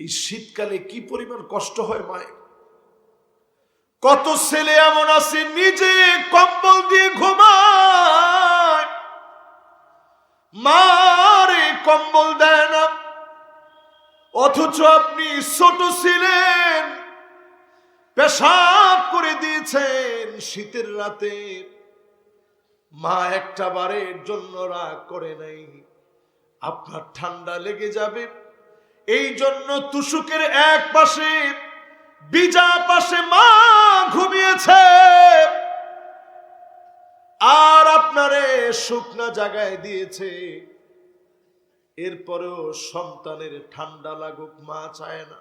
এই শীতকালে কি পরিমাণ কষ্ট হয় মায়ের। কত ছেলে এমন আছে নিজে কম্বল দিয়ে ঘুমায়, মারে কম্বল দেয় না। অথচ আপনি ছোট ছিলেন, পেশাব করে দিয়েছেন শীতের রাতে, মা একটা বারের জন্য রাগ করে নাই। আপনার ঠান্ডা লেগে যাবে এই জন্য তুষুকের এক পাশে বিজা পাশে মা ঘুমিয়েছে, আর আপনারে শুকনা জায়গায় দিয়েছে। এরপরেও সন্তানের ঠান্ডা লাগুক মা চায় না,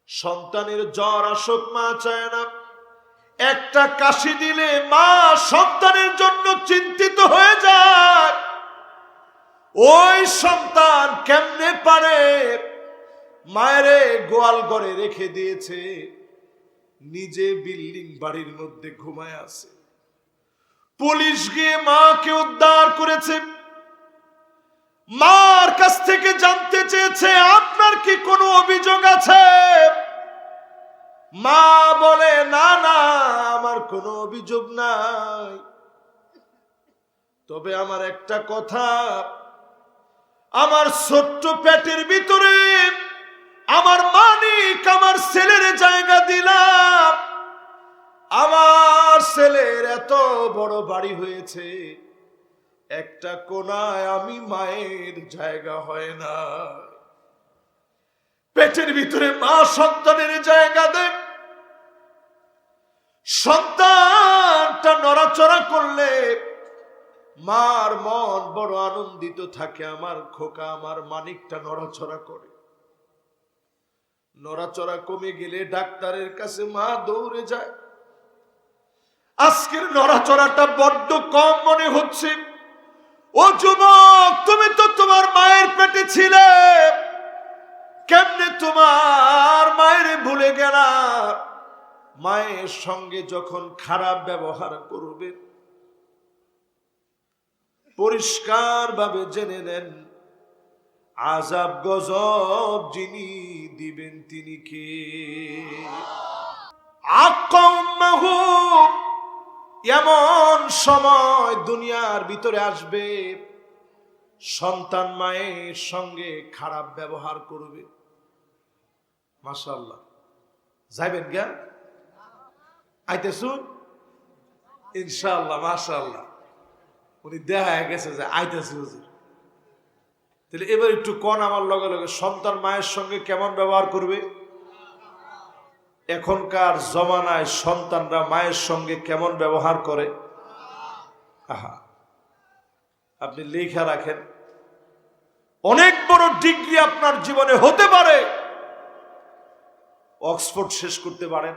সন্তানের জ্বর আসুক মা চায় না। একটা কাশি দিলে মা সন্তানের জন্য চিন্তিত হয়ে যায়। ওই সন্তান কেমনে পারে, মায়েরে গোয়াল ঘরে রেখে দিয়েছে, নিজে বিল্ডিং বাড়ির মধ্যে ঘুমায় আছে। পুলিশ গিয়ে মাকে উদ্ধার করেছে। মার কাছ থেকে জানতে চেয়েছে আপনার কি কোনো অভিযোগ আছে? মা বলে না না, আমার কোনো অভিযোগ নাই, তবে আমার একটা কথা, আমার ছোট্ট পেটের ভিতরে আমার মানিক আমার ছেলের জায়গা দিলাম, আমার ছেলের এত বড় বাড়ি হয়েছে, একটা কোনায় আমি মায়ের জায়গা হয় না। পেটের ভিতরে মা সন্তানের জায়গা দেয়, সন্তানটা নড়াচড়া করলে মার মন বড় আনন্দিত থাকে। আমার খোকা আমার মানিকটা নড়াচড়া করে, নড়াচড়া কমে গেলে ডাক্তারের কাছে মা দৌড়ে যায়। আজকের নড়াচড়াটা বড্ড কম মনে হচ্ছে। ও যুবক, তুমি তো তোমার মায়ের পেটে ছিলে, কেমনে তোমার মায়ের ভুলে গেলা? মায়ের সঙ্গে যখন খারাপ ব্যবহার করবে, পরিষ্কার ভাবে জেনে নেন আযাব গজব যিনি দিবেন তিনি কে। এমন সময় দুনিয়ার ভিতরে আসবে, সন্তান মায়ের সঙ্গে খারাপ ব্যবহার করবে। মাশাআল্লাহ, যাইবেন গা আইতেছুন ইনশাআল্লাহ। মাশাআল্লাহ, উনি দেখা গেছে যে আইতেছে হুজুর। তাহলে এবার একটু কোন আমার লগে লগে সন্তান মায়ের সঙ্গে কেমন ব্যবহার করবে? এখনকার জমানায় সন্তানরা মায়ের সঙ্গে কেমন ব্যবহার করে? আহা, আপনি লেখা রাখেন। অনেক বড় ডিগ্রি আপনার জীবনে হতে পারে, অক্সফোর্ড শেষ করতে পারেন,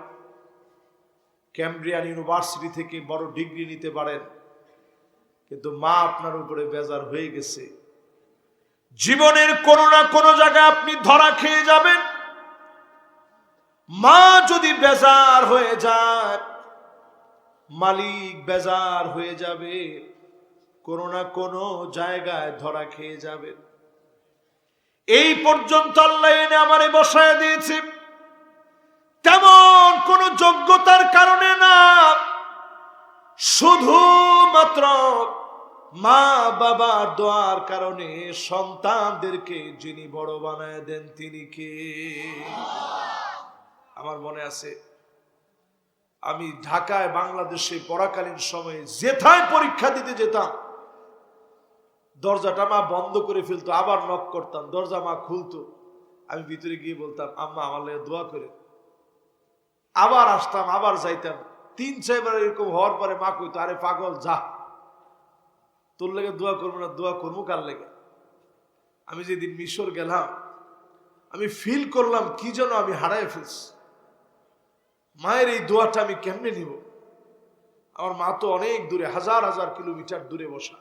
ক্যামব্রিয়ান ইউনিভার্সিটি থেকে বড় ডিগ্রি নিতে পারেন, কিন্তু মা আপনার উপরে বেজার হয়ে গেছে। জীবনের কোনো না কোনো জায়গায় আপনি ধরা খেয়ে যাবেন। মা যদি বেজার হয়ে যায়, মালিক বেজার হয়ে যাবে, কোনো না কোনো জায়গায় ধরা খেয়ে যাবেন। এই পর্যন্ত আল্লাহ এনে আমারে বসায় দিয়েছে, তেমন কোন যোগ্যতার কারণে না, শুধুমাত্র মা বাবার দোয়ার কারণে। সন্তানদেরকে যিনি বড় বানায় দেন তিনি কে? আমার মনে আছে, আমি ঢাকায় বাংলাদেশে পড়াকালীন সময়ে যেথায় পরীক্ষা দিতে যেতাম, দরজাটা মা বন্ধ করে ফেলতো, আবার নক করতাম, দরজা মা খুলতো, আমি ভিতরে গিয়ে বলতাম আম্মা আমার লাগে দোয়া করে, আবার আসতাম, আবার যাইতাম। 3-4 বার এরকম হওয়ার পরে মা কইতো, আরে পাগল যা, তোর লেগে দোয়া করবো না, দোয়া করবো কার লেগে? আমি যেদিন মিশর গেলাম, আমি ফিল করলাম কি যেন আমি হারায় ফেলছি। মায়ের এই দোয়াটা আমি কেমনে নিব? আমার মা তো অনেক দূরে, হাজার হাজার কিলোমিটার দূরে বসা।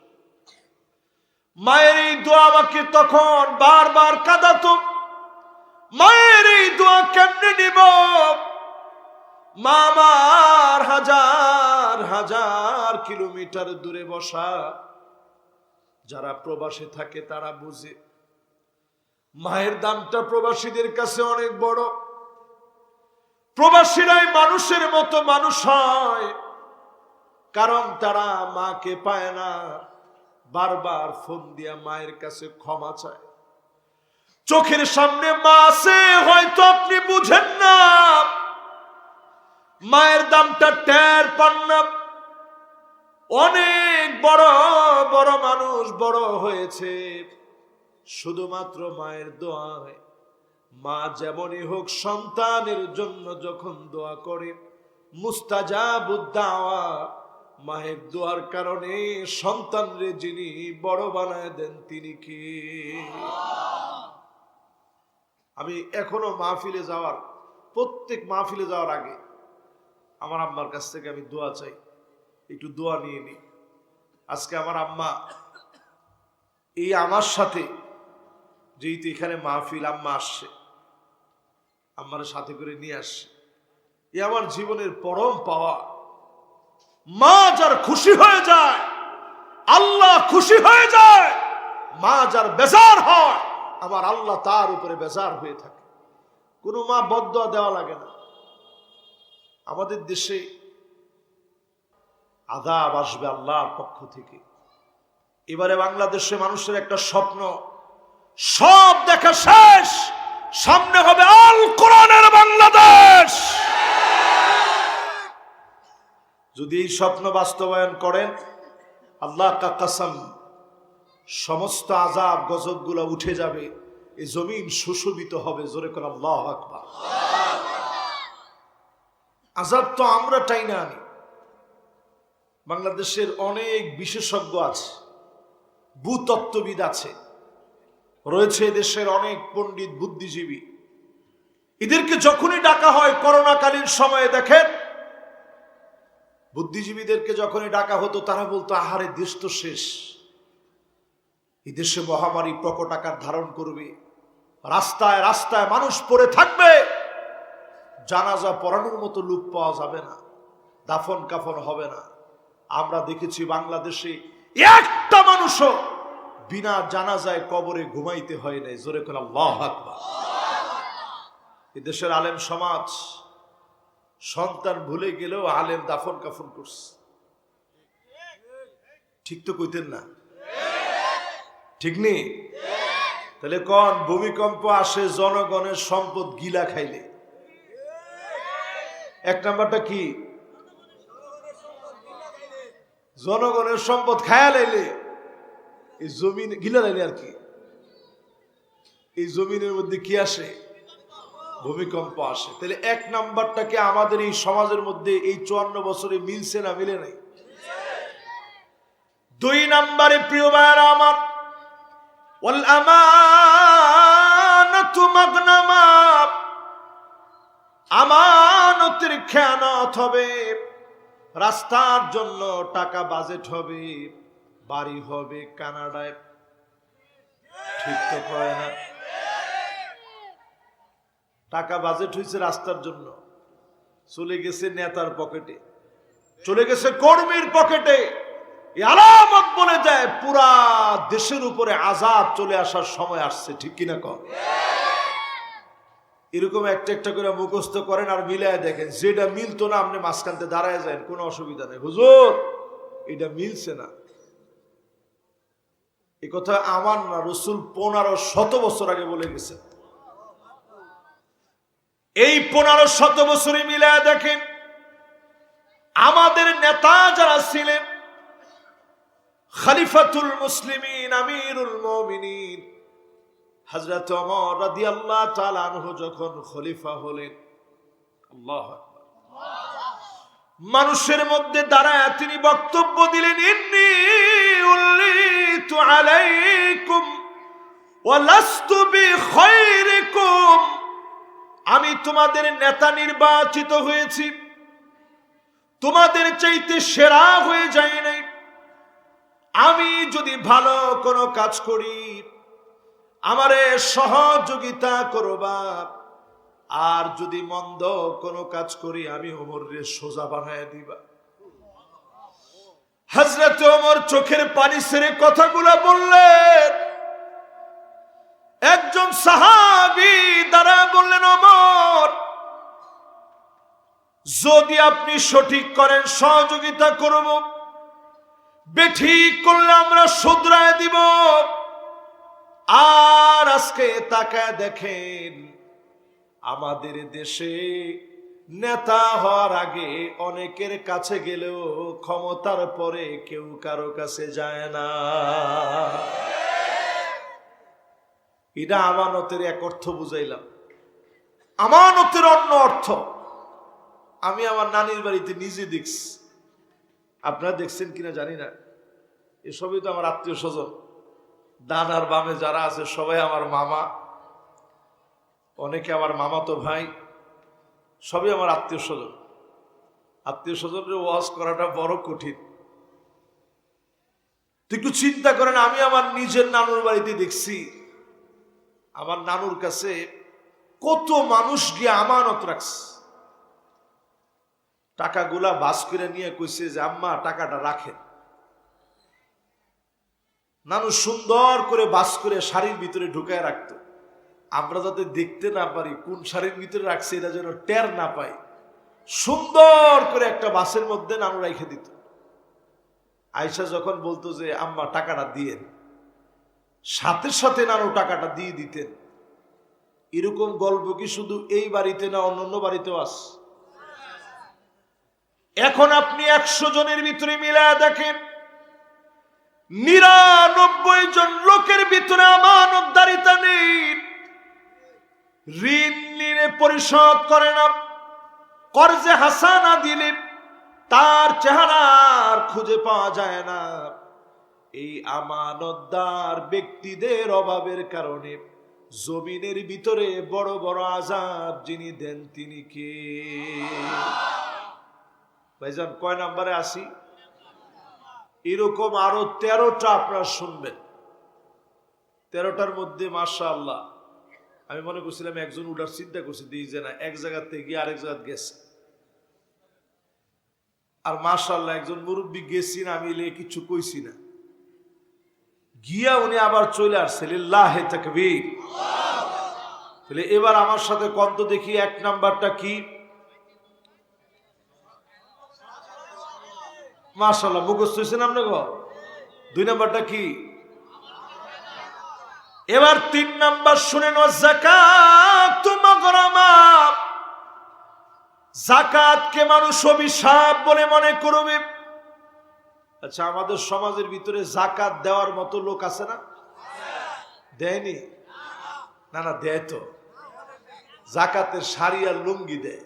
মায়ের এই দোয়া আমাকে তখন বারবার কাঁদাতো। মায়ের এই দোয়া কেমনে নিব? মা আমার হাজার হাজার কিলোমিটার দূরে বসা। যারা প্রবাসে থাকে তারা বুঝে। মায়ের দামটা প্রবাসীদের কাছে অনেক বড়। প্রবাসীরাই মানুষের মতো মানুষ হয়, কারণ তারা মাকে পায় না, বারবার ফোন দিয়া মায়ের কাছে ক্ষমা চায়। চোখের সামনে মা আছে, হয়তো আপনি বুঝেন না, মায়ের দামটা টের পান না। অনেক বড় বড় মানুষ বড় হয়েছে শুধুমাত্র মায়ের দোয়ায়। মা যেমনই হোক সন্তানের জন্য যখন দোয়া করে, মুস্তাজাবুদ দাওয়া, মায়ের দোয়ার কারণে সন্তানরে যিনি বড় বানায় দেন তিনি কি? আমি এখনো মাহফিলে যাওয়ার, প্রত্যেক মাহফিলে যাওয়ার আগে আমার আম্মার কাছ থেকে আমি দোয়া চাই, একটু দোয়া নিয়ে নিই। আজকে আমার আম্মা এই আমার সাথে, যেহেতু এখানে মাহফিল, আম্মা আসছে, আম্মার সাথে করে নিয়ে আসছে, এ আমার জীবনের পরম পাওয়া। মা যার খুশি হয়ে যায়, আল্লাহ খুশি হয়ে যায়। মা যার বেজার হয়, আমার আল্লাহ তার উপরে বেজার হয়ে থাকে। কোনো মা বদদোয়া দেওয়া লাগে না। আমাদের দেশে আযাব আসবে আল্লাহর পক্ষ থেকে। এবারে বাংলাদেশে মানুষের একটা স্বপ্ন, সব দেখা শেষ, সামনে হবে আল কোরআনের বাংলাদেশ। যদি এই স্বপ্ন বাস্তবায়ন করেন, আল্লাহ কা কসম, সমস্ত আযাব গজব গুলো উঠে যাবে, এই জমিন সুশোভিত হবে। জোরে করে আল্লাহু আকবার। আযাব তো আমরা টাইনা আনি। বাংলাদেশের অনেক বিশেষজ্ঞ আছে, ভূতত্ত্ববিদ আছে, রয়েছে দেশের অনেক পণ্ডিত বুদ্ধিজীবী। এদেরকে যখনই ডাকা হয়, করোনাকালীন সময়ে দেখেন, বুদ্ধিজীবীদেরকে যখনই ডাকা হতো, তারা বলতো আহারে দেশ তো শেষ, এই দেশে মহামারী প্রকট আকার ধারণ করবে, রাস্তায় রাস্তায় মানুষ পড়ে থাকবে, জানাজা পড়ানোর মতো লোক পাওয়া যাবে না, দাফন কাফন হবে না। আমরা দেখেছি বাংলাদেশে একটা মানুষও বিনা জানাজায় কবরে ঘুমাইতে হয় নাই। জোরে করে আল্লাহু আকবার। এই দেশের আলেম সমাজ সন্তান ভুলে গেলেও আলেম দাফন কাফন করছে। ঠিক তো কইতেন না? ঠিক নেই? তাহলে কোন ভূমিকম্প আসে জনগণের সম্পদ গিলা খাইলে? এক নাম্বারটা কি? জনগণের সম্পদ খায়া লাইলে, এই জমিন গিলা লাইলে আর কি। এই জমিনের মধ্যে কি আসে? ভূমিকম্প আসে। তাহলে এক নাম্বারটাকে আমাদের এই সমাজের মধ্যে এই 54 বছরে মিলছে না মিলে নাই? দুই নাম্বারে প্রিয় ভাইরা আমার, ওয়াল আমানাতু মাগনামা, আমানতের খেয়ানত হবে, রাস্তার জন্য টাকা বাজেট হবে, বাড়ি হবে কানাডায়। ঠিক তো কয় না? টাকা বাজেট হয়েছে রাস্তার জন্য, চলে গেছে নেতার পকেটে, চলে গেছে কর্মীর পকেটে। এই আলামত বলে যায় পুরা দেশের উপরে আযাব চলে আসার সময় আসছে। ঠিক কিনা কন? এরকম একটা একটা করে মুখস্থ করেন আর মিলায় দেখেন, যেটা মিলতো না আপনি মাঝখানতে দাঁড়ায় যায়, কোনো অসুবিধা নেই। হুজুর এটা মিলছে না, এই কথা আমার না, রাসূল 1500 বছর আগে বলে গেছে। এই 1500 বছরে মিলায় দেখেন, আমাদের নেতা যারা ছিলেন, খলিফাতুল মুসলিমিন, আমিরুল মুমিনিন হযরত ওমর রাদিয়াল্লাহু তাআলা আনহু যখন খলিফা হলেন, আল্লাহু আকবার, মানুষের মধ্যে দাঁড়ায় তিনি বক্তব্য দিলেন, ইন্নী উল্লিতু আলাইকুম ওয়া লাস্তু বিখাইরিকুম, আমি তোমাদের নেতা নির্বাচিত হয়েছি, তোমাদের চাইতে সেরা হয়ে যাই নাই। আমি যদি ভালো কোনো কাজ করি আমারে সহযোগিতা করবা, আর যদি মন্দ কোনো কাজ করি আমি ওমরের সোজা বানায় দিবা। হযরত ওমর চোখের পানি ছেড়ে কথাগুলো বললেন। একজন একজন সাহাবী দাঁড়া বললেন, ওমর, যদি আপনি সঠিক করেন সহযোগিতা করব, বেঠিক করলে আমরা শুধরায় দিব। আর আজকে তাকায় দেখেন, আমাদের দেশে নেতা হওয়ার আগে অনেকের কাছে গেলেও ক্ষমতার পরে কেউ কারো কাছে যায় না। এটা আমানতের এক অর্থ বুঝাইলাম। আমানতের অন্য অর্থ আমি আমার নানির বাড়িতে নিজে দেখছি, আপনারা দেখছেন কিনা জানি না। এসবই তো আমার আত্মীয় স্বজন, ডান আর বামে যারা আছে সবাই আমার মামা, অনেকে আমার মামাতো ভাই, সবই আমার আত্মীয় স্বজন। আত্মীয় স্বজনের ওয়াজ করাটা বড় কঠিন। তো একটু চিন্তা করেন, আমি আমার নিজের নানুর বাড়িতে দেখছি, আমার নানুর কাছে কত মানুষ গিয়ে আমানত রাখছে। টাকাগুলা বাস করে নিয়ে কইছে যে আম্মা টাকাটা রাখেন। নানু সুন্দর করে বাস করে শাড়ির ভিতরে ঢুকায় রাখতো, আমরা যাতে দেখতে না পারি কোন শাড়ির ভিতরে রাখছে এটা যেন টের না পাই, সুন্দর করে একটা বাসের মধ্যে নানু রেখে দিত। আয়সা যখন বলতো যে আম্মা টাকাটা দিয়েন, সাথে সাথে নানু টাকাটা দিয়ে দিতেন। এরকম গল্প কি শুধু এই বাড়িতে না, অন্য বাড়িতেও আছে? এখন আপনি 100 জনের ভিতরে মিলায়া দেখেন, 99 জন লোকের ভিতরে আমানতদারিতা নেই। ঋণ নিয়ে পরিশোধ করে না, কর্জে হাসানা দিলে তার চেহারা আর খুঁজে পাওয়া যায় না। এই আমানতদার ব্যক্তিদের অভাবের কারণে জমিনের ভিতরে বড় বড় আযাব যিনি দেন তিনি কে? ভাইজান কয় নাম্বারে আসি? এরকম আরো 13টা আপনারা শুনবেন। 13টার মধ্যে মাশাআল্লাহ আমি মনে করছিলাম একজন উঠার চিন্তা করছি, দিই যে না, এক জায়গা থেকে গিয়ে আরেক জায়গা গেছে। আর মাশাআল্লাহ একজন মুরব্বী গেছি না, আমি কিছু কইছি না, গিয়া উনি আবার চলে আসছে। লিল্লাহি তাকবীর। তাহলে এবার আমার সাথে কত দেখি, 1 নাম্বারটা কি? মাশাআল্লাহ মুখস্থ হয়েছেন আপনি গো। 2 নাম্বারটা কি? এবার 3 নাম্বার শুনেন, যাকাত মাগরামা। যাকাতকে মানুষ অভিশাপ বলে মনে করবে। আচ্ছা, আমাদের সমাজের ভিতরে যাকাত দেওয়ার মতো লোক আছে না? দেয়নি? না না, দেয় তো। যাকাতের শাড়ি আর লুঙ্গি দেয়,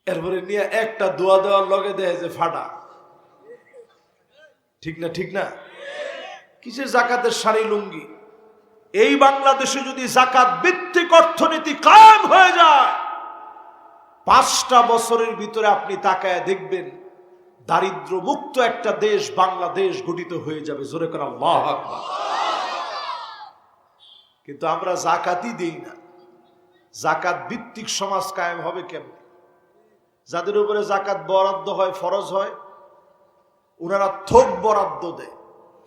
এরপরে নিয়ে একটা দোয়া দেওয়ার লগে দেয় যে ফাটা। ঠিক না? ঠিক না? কিসের যাকাতের শাড়ি লুঙ্গি? এই বাংলাদেশে যদি যাকাত ভিত্তিক অর্থনীতি কায়েম হয়ে যায়, 5টা বছরের ভিতরে আপনি তাকায় দেখবেন দারিদ্র মুক্ত একটা দেশ বাংলাদেশ গঠিত হয়ে যাবে। জোরে করে আল্লাহু আকবার। কিন্তু আমরা যাকাতই দেই না। যাকাত ভিত্তিক সমাজ কায়েম হবে কেমন? যাদের উপরে যাকাত বরাদ্দ হয়, ফরজ হয়, ওনারা থোক বরাদ্দ দেয়।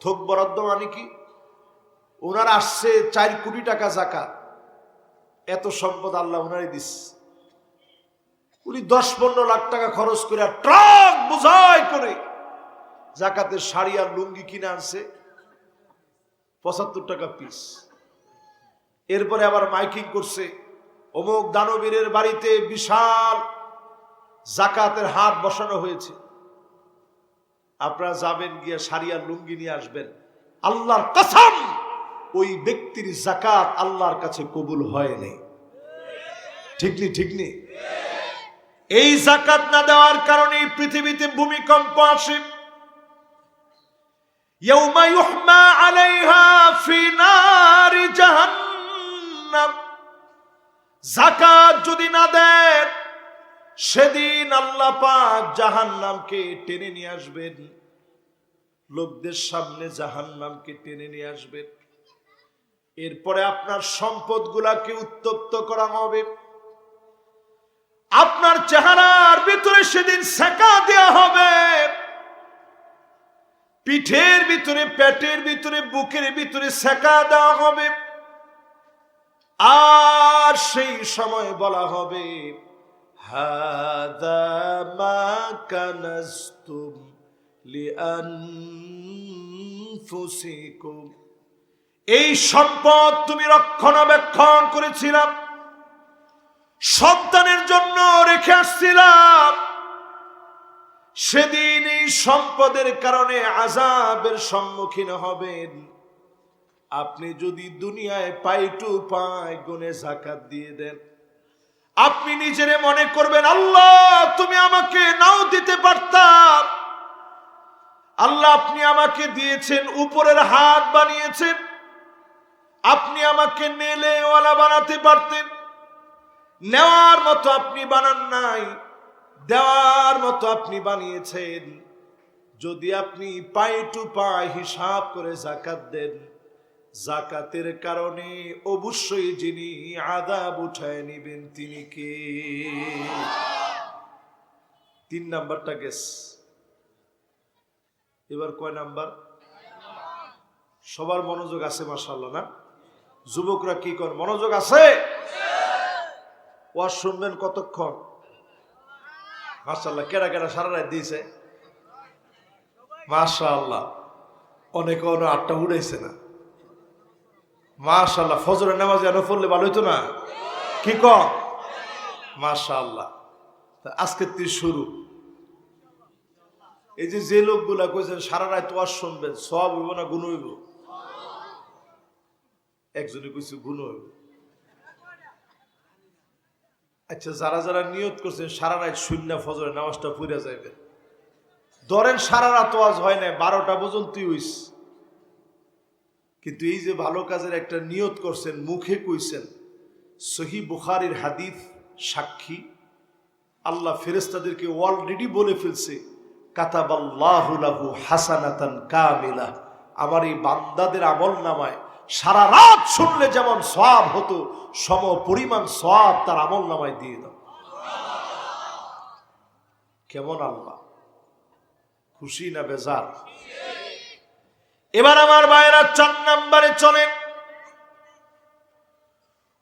থোক বরাদ্দ মানে কি? ওনারা আসছে 4 কোটি টাকা যাকাত, এত সম্পদ আল্লাহ ওনারই দিচ্ছে। উনি 10-15 লাখ টাকা খরচ করে ট্রাক বোঝাই করে যাকাতের শাড়ি আর লুঙ্গি কিনে আনছে, 75 টাকা পিস। এরপরে আবার মাইকিং করছে, অমুক দানবীরের বাড়িতে বিশাল যাকাতের হাট বসানো হয়েছে। আপনারা যাবেন, গিয়ে শাড়ি আর লুঙ্গি নিয়ে আসবেন। আল্লাহর কসম, ওই ব্যক্তির যাকাত আল্লাহর কাছে কবুল হয় নাই। ঠিক নি? ঠিক নি? এই যাকাত না দেওয়ার কারণে পৃথিবীতে ভূমিকম্প আসে। ইয়াউমা ইউহমা আলাইহা ফি নারি জাহান্নাম। যাকাত যদি না দেন, সেদিন আল্লাহ পাক জাহান্নামকে টেনে নিয়ে আসবেন। লোকদের সামনে জাহান্নামকে টেনে নিয়ে আসবেন। এরপরে আপনার সম্পদগুলাকে উত্তপ্ত করা হবে। আপনার চেহারার ভিতরে সেদিন সেকা দেওয়া হবে। পিঠের ভিতরে, পেটের ভিতরে, বুকের ভিতরে সেকা দেওয়া হবে। আর সেই সময় বলা হবে, হাদা মা কানাজতুম লিআনফুসিকুম, এই সম্পদ তুমি রক্ষণাবেক্ষণ করেছিলাম, সন্তানের জন্য রেখে আসছিলাম, সেদিন এই সম্পদের কারণে আযাবের সম্মুখীন হবেন। আপনি যদি দুনিয়ায় পাই টু পাই গুনে যাকাত দিয়ে দেন, আপনি নিজেরে মনে করবেন আল্লাহ তুমি আমাকে নাও দিতে পারতাম, আল্লাহ আপনি আমাকে দিয়েছেন, উপরের হাত বানিয়েছেন, আপনি আমাকে নেলেওয়ালা বানাতে পারতেন, নেওয়ার মতো আপনি বানান নাই, দেওয়ার মতো আপনি বানিয়েছেন। যদি আপনি পাই টু পাই হিসাব করে যাকাত দেন, যাকাতের কারণে অবশ্যই যিনি আযাব উঠায় নিবেন তিনি কে? 3 নাম্বারটা গেস। এবার কয় নাম্বার? সবার মনোযোগ আছে মাশাআল্লাহ না? যুবকরা কি কর, মনোযোগ আছে? ওয়াজ শুনবেন কতক্ষণ? মাশাআল্লাহ, কেডা কেডা সারা রাত দিয়েছে মাশাআল্লাহ। অনেকে 8টা উড়াইছে না মাশাআল্লাহ। ফজরের নামাজ এনে পড়লে ভালো হইতো না? কি কম? মাশাআল্লাহ। আজকের থেকে শুরু। এই যে লোকগুলা কইছেন সারা রাত ওয়াজ শুনবেন, সওয়াব হইব না গুণ হইব? একজনে কইছে গুণ হইব। আচ্ছা, যারা যারা নিয়ত করছেন সারা রাত শূন্য ফজরের নামাজটা পড়ে যাবে, ধরেন সারা রাত ওয়াজ হয় না, 12টা পর্যন্তই হইছে, কিন্তু এই যে ভালো কাজের একটা নিয়ত করছেন, মুখে কইছেন, সহিহ বুখারীর হাদিস সাক্ষী, আল্লাহ ফেরেশতাদেরকে অলরেডি বলে ফেলছে, কাতাবাল্লাহু লাহু হাসানাতান কামিলা, আমার এই বান্দাদের আমলনামায় সারা রাত শুনলে যেমন সওয়াব হতো, সম পরিমাণ সওয়াব তার আমলনামায় দিয়ে দাও। কেমন আল্লাহ, খুশি না বেজার? এবার আমার ভাইরা 4 নম্বরে চলেন।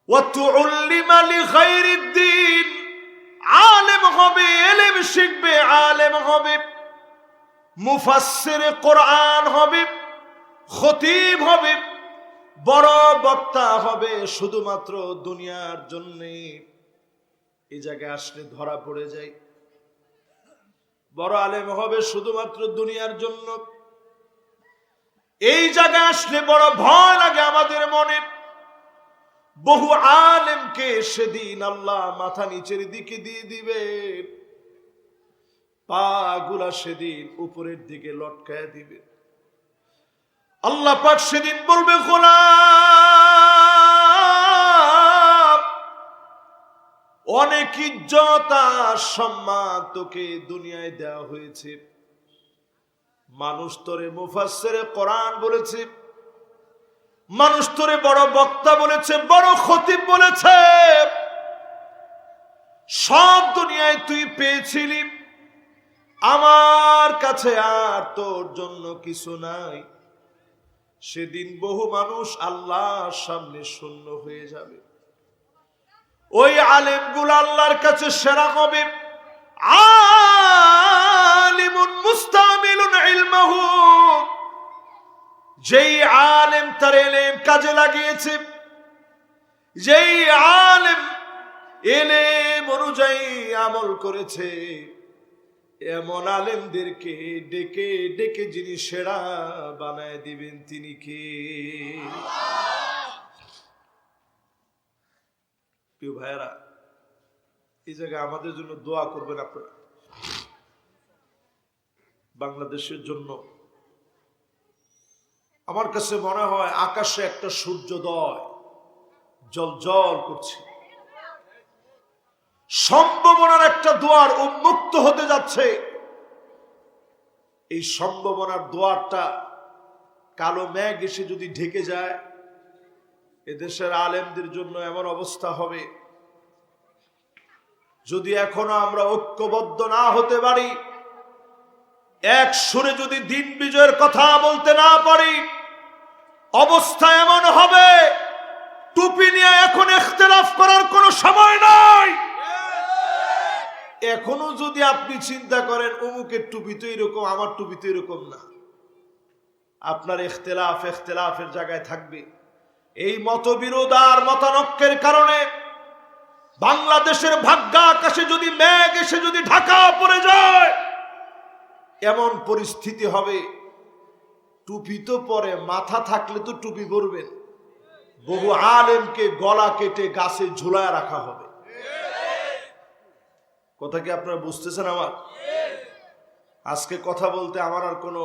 ওয়াতুল্লিমা লিখাইরিদ দ্বীন, আলেম হবে, ইলম শিখবে, আলেম হবে, মুফাসসির কোরআন হবে, খতিব হবে, বড় বক্তা হবে, শুধুমাত্র দুনিয়ার জন্য। এই জায়গায় আসলে ধরা পড়ে যায়, বড় আলেম হবে শুধুমাত্র দুনিয়ার জন্য। এই জায়গায় আসলে বড় ভয় লাগে আমাদের মনে। বহু আলেমকে সেদিন আল্লাহ মাথা নিচের দিকে দিয়ে দিবে, পা গুলা সেদিন উপরের দিকে লটকায় দিবে। আল্লাহ পাক সেদিন বলবে, গোলাম, অনেক ইজ্জত আর সম্মান তোকে দুনিয়ায় দেওয়া হয়েছে, মানুষ তোরে মুফাসসিরে কোরআন বলেছে, মানুষ তোরে বড় বক্তা বলেছে, বড় খতিব বলেছে, সব দুনিয়ায় তুই পেয়েছিলি, আমার কাছে আর তোর জন্য কিছু নাই। সেদিন বহু মানুষ আল্লাহর সামনে শূন্য হয়ে যাবে। ওই আলেমগুলো আল্লাহর কাছে সেরা হবে, আলিমুন মুস্তামিলুন ইলমাহু, যেই আলেম তার ইলম কাজে লাগিয়েছে, যেই আলেম ইলম অনুযায়ী আমল করেছে, এমন আলেমদেরকে ডেকে ডেকে যিনি সেরা বানায় দিবেন তিনি কে? প্রিয় ভাইয়েরা, এই জায়গায় আমাদের জন্য দোয়া করবেন আপনারা, বাংলাদেশের জন্য। আমার কাছে মনে হয় আকাশে একটা সূর্যোদয় জ্বলজ্বল করছে, সম্ভাবনার একটা দুয়ার উন্মুক্ত হতে যাচ্ছে। এই সম্ভাবনার দুয়ারটা কালো মেঘ এসে যদি ঢেকে যায়, এদেশের আলেমদের জন্য এমন অবস্থা হবে, যদি এখনো আমরা ঐক্যবদ্ধ না হতে পারি, এক সুরে যদি দিন বিজয়ের কথা বলতে না পারি, অবস্থা এমন হবে টুপি নিয়ে এখন ইখতিলাফ করার কোনো সময় নাই। এখনো যদি আপনি চিন্তা করেন অমুকের টুপি তো এরকম, আমার টুপি তো এরকম না, আপনার ইখতিলাফের জায়গায় থাকবে। এই মতবিরোধ আর মতানৈক্যের কারণে বাংলাদেশের ভাগ্য আকাশে যদি মেঘ এসে যদি ঢাকা পড়ে যায়, এমন পরিস্থিতি হবে টুপি তো পরে, মাথা থাকলে তো টুপি পরবেন, বহু আলেমকে গলা কেটে গাছে ঝুলায় রাখা হবে। কথা কি আপনারা বুঝতেছেন আমার? আজকে কথা বলতে আমার আর কোনো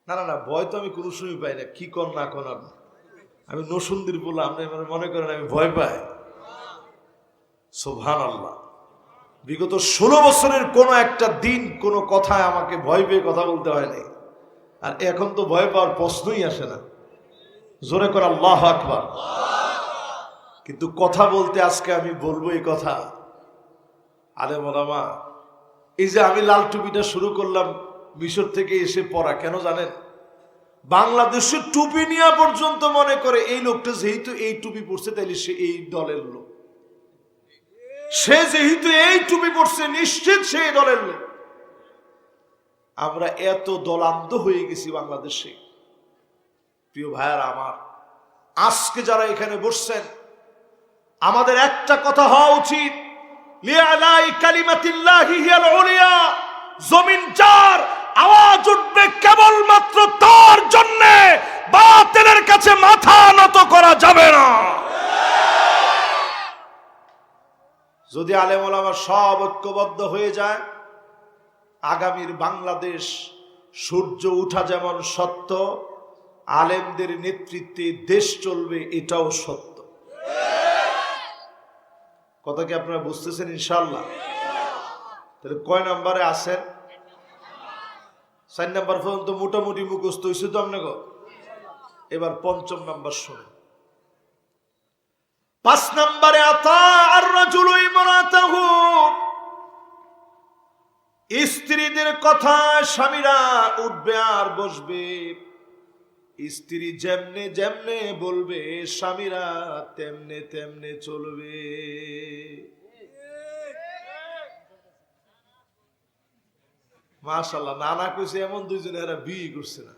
না ভয় তো আমি কোনো সময় পাই না। কি কর না কর, আমি নসুন্দির বললাম, আপনি মনে করেন আমি ভয় পাই? সুবহানাল্লাহ। বিগত 16 বছরের কোনো একটা দিন কোনো কথায় আমাকে ভয় পেয়ে কথা বলতে হয়নি, আর এখন তো ভয় পাওয়ার প্রশ্নই আসে না। জোরে করে আল্লাহু আকবার। কিন্তু কথা বলতে আজকে আমি বলবো এই কথা, আলেম ওলামা, এই যে আমি লাল টুপিটা শুরু করলাম মিশর থেকে এসে পড়া, কেন জানেন? বাংলাদেশের টুপি নিয়ে পর্যন্ত মনে করে এই লোকটা যেহেতু এই টুপি পড়ছে তাইলে সে এই দলের লোক, সে যেহেতু এই টুপি পড়ছে নিশ্চিত সে এই দলের লোক। আমরা এত দলান্ধ হয়ে গেছি বাংলাদেশে। প্রিয় ভাইয়ারা আমার, আজকে যারা এখানে বসছেন, আমাদের একটা কথা হওয়া উচিত, লিআলাই কালিমাতিল্লাহি হিয়াল উলিয়া। জমিন যার আওয়াজ উঠবে কেবলমাত্র তার জন্য, বাতিলের কাছে মাথা নত করা যাবে না। যদি আলেম ওলামা সব ঐক্যবদ্ধ হয়ে যায়, আগামীর বাংলাদেশ সূর্য উঠা যেমন সত্য, আলেমদের নেতৃত্বে দেশ চলবে এটাও সত্য। কথা কি আপনারা বুঝতেছেন? ইনশাআল্লাহ। তাহলে কয় নম্বরে আছেন? 4 নম্বর পর্যন্ত মোটামুটি মুখস্থ হয়েছে তো আপনাকে। এবার 5ম নম্বর শুনেন। 5 নম্বরে আতা আর রাজুলু ইমরাতাহু, স্ত্রীদের কথা স্বামীরা উঠবে আর বসবে, স্ত্রী যেমনে যেমনে বলবে স্বামীরা তেমনে তেমনে চলবে। মাশাআল্লাহ, নানা কইছে এমন দুইজনে এরা বিয়ে করছে না,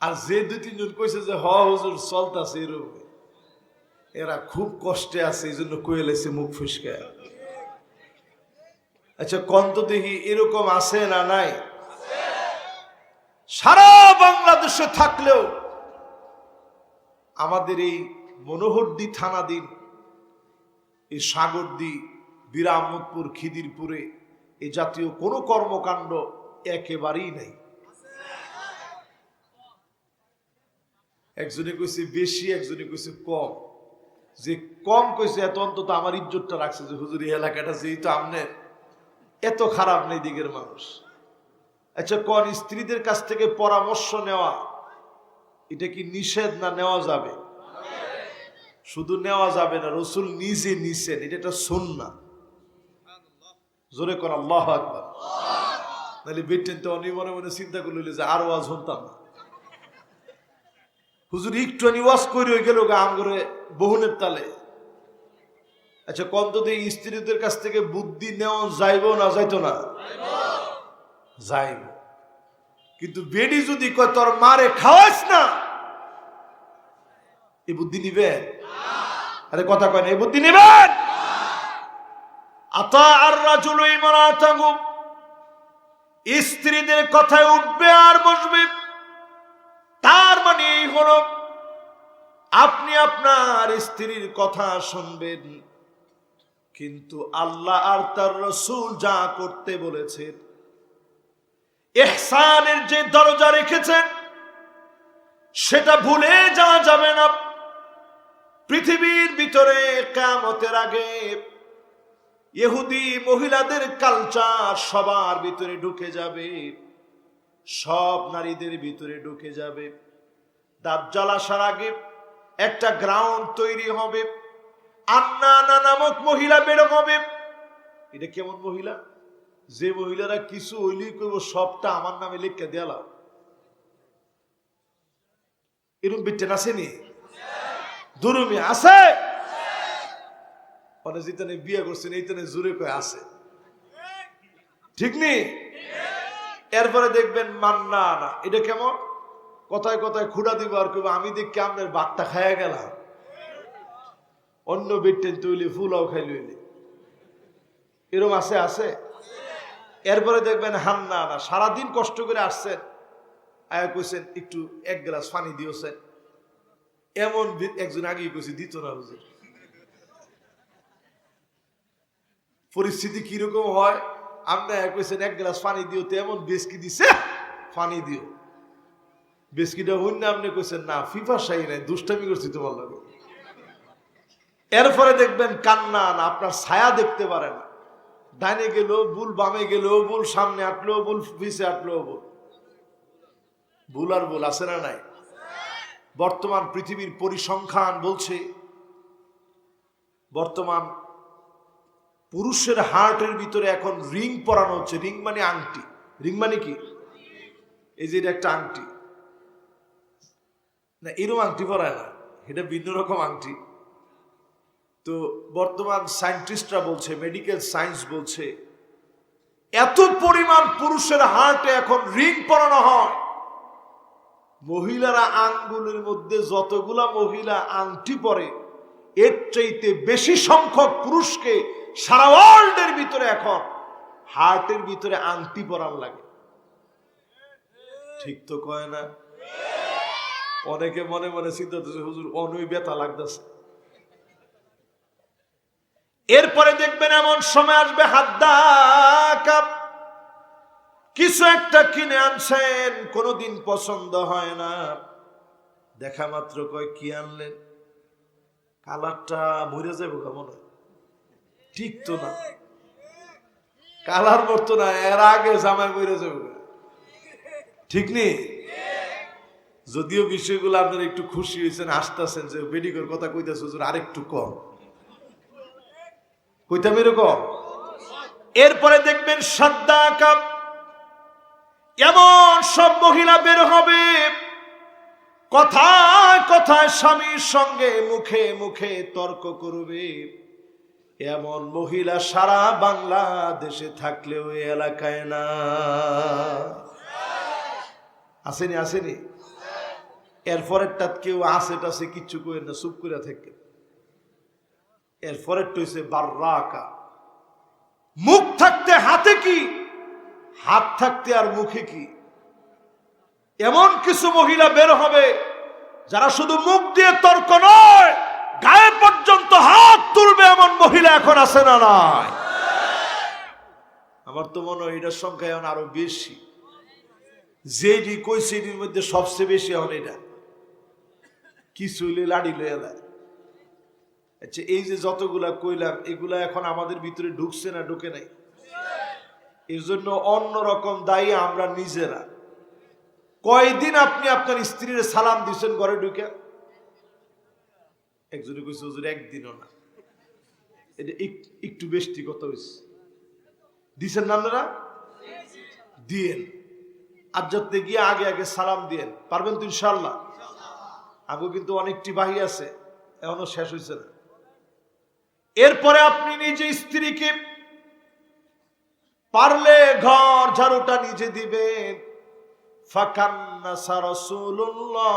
আর যে 2-3 জন কইছে যে হুজুর চলতাছে এরকম, এরা খুব কষ্টে আছে, এই জন্য কয়ে লেছে মুখ ফুসকায়। আচ্ছা কন্ত দেখি এরকম আছে না নাই? সারা বাংলাদেশে থাকলেও আমাদের এই মনোহরদী থানাধীন এই সাগরদী, বিরামপুর, খিদিরপুরে এই জাতীয় কোনো কর্মকাণ্ড একেবারেই নাই। একজনে কইছে বেশি, একজনে কইছে কম। যে কম কইছে এত অন্তত আমার ইজ্জতটা রাখছে যে হুজুর এই এলাকাটা যেহেতু আমনের, এত খারাপ নেই দিকের মানুষ। আচ্ছা কোন স্ত্রীদের কাছ থেকে পরামর্শ নেওয়া এটা কি নিষেধ না নেওয়া যাবে? শুধু নেওয়া যাবে না, রাসূল নিজে নিছেন, এটা একটা সুন্নাহ। জোরে কোন আল্লাহু আকবার। নাহলে বেটেন তো অনি মনে মনে চিন্তা করলে যে আর ওয়াজ শুনতাম না, হুজুর একটু ওয়াজ করে গেল গা আম করে বহুনের তালে। আচ্ছা কন্ততে স্ত্রীদের কাছ থেকে বুদ্ধি নেওয়া যাইব না যাইতো না? যাইব। কিন্তু বেডি যদি কয় তোর মারে খাওয়াস না, এই বুদ্ধি নিবেন? আরে কথা কয় না, এই বুদ্ধি নিবেন? আতা আর রাজুলু ইমরাতাহু, স্ত্রীদের কথায় উঠবে আর বসবে, তার মানে এই হলো আপনি আপনার স্ত্রীর কথা শুনবেন, কিন্তু আল্লাহ আর তার রাসূল যা করতে বলেছেন, ইহসানের যে দরজা রেখেছেন সেটা ভুলে যাওয়া যাবে না। পৃথিবীর ভিতরে কিয়ামতের আগে ইহুদি মহিলাদের কালচার সবার ভিতরে ঢুকে যাবে, সব নারীদের ভিতরে ঢুকে যাবে। দাজ্জাল আসার আগে একটা গ্রাউন্ড তৈরি হবে, আন্নানা নামক মহিলা বের হবে, এটা কেমন মহিলা? যে মহিলারা কিছু হইলেই কইব সবটা আমার নামে লিখে দেয়ালাম। এরকম বিটেন আসেনি? দুরুমি আছে। অনেক জিতানে বিয়ে করছেন এই তানে জোরে কয়ে আছে, ঠিক নেই? এরপরে দেখবেন মান্না না, এটা কেমন? কথায় কথায় খুঁড়া দিব আর কইব আমি দেখি আপনার বাঘটা খাইয়া গেলাম। অন্য বিটেন তৈলি ফুলাও খাইলি, এরকম আছে আছে। এরপরে দেখবেন হান্না না, সারাদিন কষ্ট করে আসছেন, আয়া কইছেন একটু এক গ্লাস পানি দিয়েছেন, এমন একজন আগেই কইছে দিত না হুজুর। পরিস্থিতি কিরকম হয়? আপনি কইছেন এক গ্লাস পানি দিও, তো এমন বেসকি দিছে পানি দিও, বেসকিটা হইন না, আপনি কইছেন না ফিফা শাহী নাই, দুষ্টামি করছি তোমার লাগে। এরপরে দেখবেন কান্না না, আপনার ছায়া দেখতে পারে না, ডাইনে গেলেও ভুল, বামে গেলেও ভুল, সামনে আটলেও ভুল, পিছে আটলেও ভুল, ভুল আর ভুল, আছে না নাই? বর্তমান পৃথিবীর পরিসংখ্যান বলছে বর্তমান পুরুষের হার্টের ভিতরে এখন রিং পরানো হচ্ছে। রিং মানে আংটি। রিং মানে কি? এই যে এটা একটা আংটি না, এরকম আংটি পরায় না, এটা ভিন্ন রকম আংটি। তো বর্তমান সায়েন্টিস্টরা বলছে, মেডিকেল সায়েন্স বলছে, এত পরিমাণ পুরুষের হার্টে এখন রিং পরানো হয়, মহিলারা আঙ্গুলের মধ্যে যতগুলা মহিলা আংটি পরে, এর চাইতে বেশি সংখ্যক পুরুষকে সারা ওয়ার্ল্ডের ভিতরে এখন হার্টের ভিতরে আংটি পরার লাগে। ঠিক তো কয় না? অনেকে মনে মনে চিন্তা করতেছে হুজুর অনই ব্যথা লাগতেছে। এরপরে দেখবেন এমন সময় আসবে হাদ্দাকাপ, কিছু একটা কিনে আনছেন, কোনোদিন পছন্দ হয় না, দেখা মাত্র কয় কি আনলেন, কালারটা মরে যাবো কেমন, ঠিক তো না, কালার মরতো না, এর আগে জামাই মরে যাবো, ঠিক নেই? যদিও বিষয়গুলো আপনারা একটু খুশি হয়েছেন, হাসতেছেন যে বেডিকর কথা কইতেছে হুজুর আরেকটু কম, কইতাম এরকম। এরপরে দেখবেন সাদ্দাকাপ, এমন সব মহিলা বের হবে, কথায় কথায় স্বামীর সঙ্গে মুখে মুখে তর্ক করবে। এমন মহিলা সারা বাংলাদেশে থাকলেও এই এলাকায় না। আসেনি? আসেনি? এরপরেরটা কেউ আসে টাসে কিচ্ছু করেন না, চুপ করে থাকে। এরপরেরটা হচ্ছে বাররাকা, মুখ থাকতে হাতে কি, হাত থাকতে আর মুখে কি। এমন কিছু মহিলা বের হবে যারা শুধু মুখ দিয়ে তর্ক নয়, গায়ে পর্যন্ত হাত তুলবে, এমন মহিলা এখন আছে না নাই? আমার তো মনে হয় এটার সংখ্যা এখন আরো বেশি। যেটি কইছে এটির মধ্যে সবচেয়ে বেশি এখন এটা কিছু হইলে লাড়ি লয়ে দেয়। আচ্ছা, এই যে যতগুলা কইলাম এগুলা এখন আমাদের ভিতরে ঢুকছে না ঢুকে নাই? এর জন্য অন্যরকম দায়ী আমরা নিজেরা। কয়দিন আপনি আপনার স্ত্রীর সালাম দিচ্ছেন ঘরে ঢুকে? একজনে কইছে হুজুর একদিনও না। এটা একটু বেশি কথা হইছে। দিছেন না আপনারা? দিয়েন। আর যাতে গিয়ে আগে আগে সালাম দিয়েন, পারবেন তো ইনশাল্লাহ? আগে কিন্তু অনেকটি বাহি আছে, এখনো শেষ হয়েছে না। এরপরে আপনি নিজে স্ত্রীকে পারলে ঘর ঝাড়ুটা নিজে দিবেন। ফাকান্নাসা রাসূলুল্লাহ,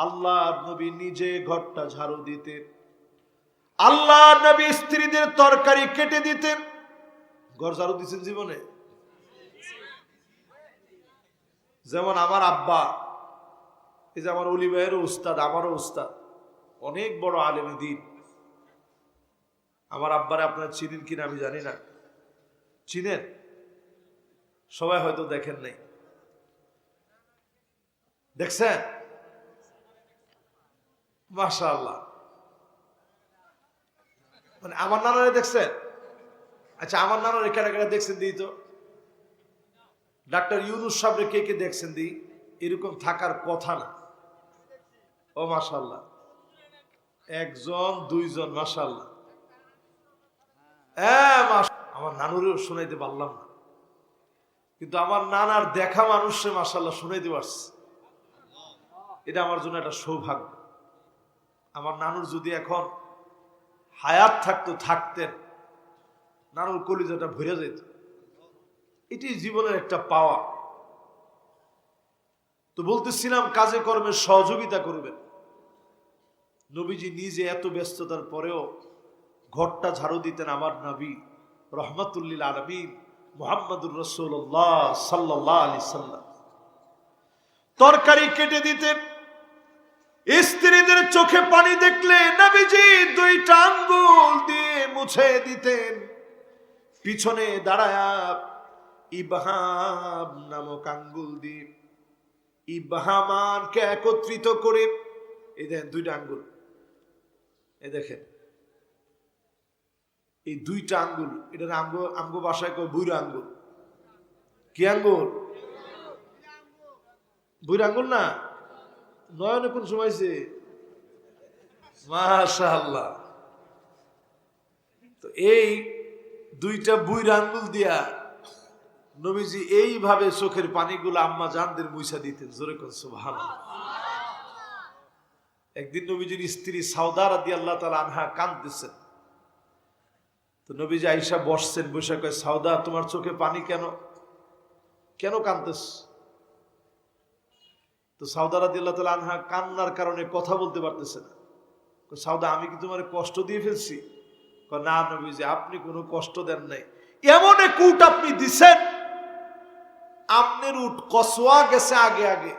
আল্লাহর নবী নিজে ঘরটা ঝাড়ু দিতেন, আল্লাহর নবী স্ত্রীদের তরকারি কেটে দিতেন। ঘর ঝাড়ু দিচ্ছেন জীবনে? যেমন আমার আব্বা, এই যে আমার অলি ভাইয়েরও উস্তাদ, আমারও উস্তাদ, অনেক বড় আলেমে দ্বীন। আমার আব্বারে আপনারা চিনেন কিনা আমি জানি না, চিনেন? সবাই হয়তো দেখেন নাই, দেখছেন? মাশাআল্লাহ। মানে আমার নানারে দেখছেন? আচ্ছা, আমার নানার এখানে দেখছেন দিই তো। ডাক্তার ইউনুস সাহেবরে কে কে দেখছেন দিই? এরকম থাকার কথা না। ও মাশাআল্লাহ, একজন দুইজন, মাশাআল্লাহ। হ্যাঁ আমার নানুরেও শোনাইতে পারলাম না, কিন্তু আমার নানার দেখা মানুষে মাশাআল্লাহ শোনাইতে পারছে। এটা আমার জন্য একটা সৌভাগ্য। আমার নানুর যদি এখন হায়াত থাকতেন, নানুর কলিজাটা ভরে যেত। এটি জীবনের একটা পাওয়া। তো বলতেছিলাম কাজে কর্মে সহযোগিতা করবেন। নবীজি নিজে এত ব্যস্ততার পরেও ঘরটা ঝাড়ু দিতেন আমার নবী রহমাতুল্লিল আলামিন মুহাম্মাদুর রাসূলুল্লাহ সাল্লাল্লাহু আলাইহি সাল্লাম। তরকারি কেটে দিতেন, স্ত্রীদের চোখে পানি দেখলে নবীজি দুইটা আঙ্গুল দিয়ে মুছে দিতেন। পিছনে দাঁড়ায়া ইবহাম নামক আঙ্গুল দিয়ে ইবহামানকে একত্রিত করে, এই দেখেন দুইটা আঙ্গুল, এই দেখেন এই দুইটা আঙ্গুল, এটার আমগো ভাষায় কয় বুইরা আঙ্গুল। কি আঙ্গুল? বুইরা আঙ্গুল না? নয়নে কোন সময়ছে? মাশাআল্লাহ। তো এই দুইটা বুইরা আঙ্গুল দিয়া নবীজি এইভাবে চোখের পানিগুলো আম্মা জানদের মুইসা দিতেন। জোরে কোন সুবহানাল্লাহ। একদিন নবীজির স্ত্রী সাউদা রাদিয়াল্লাহু তাআলা আনহা কাঁদতেছেন। তো নবীজি আয়েশা বসছেন, বসে কয় সাউদা তোমার চোখে পানি কেন, কেন কাঁদতেছ? তো সাউদা রাদিয়াল্লাহু তাআলা আনহা কান্নার কারণে কথা বলতে পারতেছে না। সাউদা আমি কি তোমার কষ্ট দিয়ে ফেলছি? না নবীজি আপনি কোনো কষ্ট দেন নাই, এমন এক উট আপনি দিছেন, আপনার উট কসওয়া গেছে আগে আগে,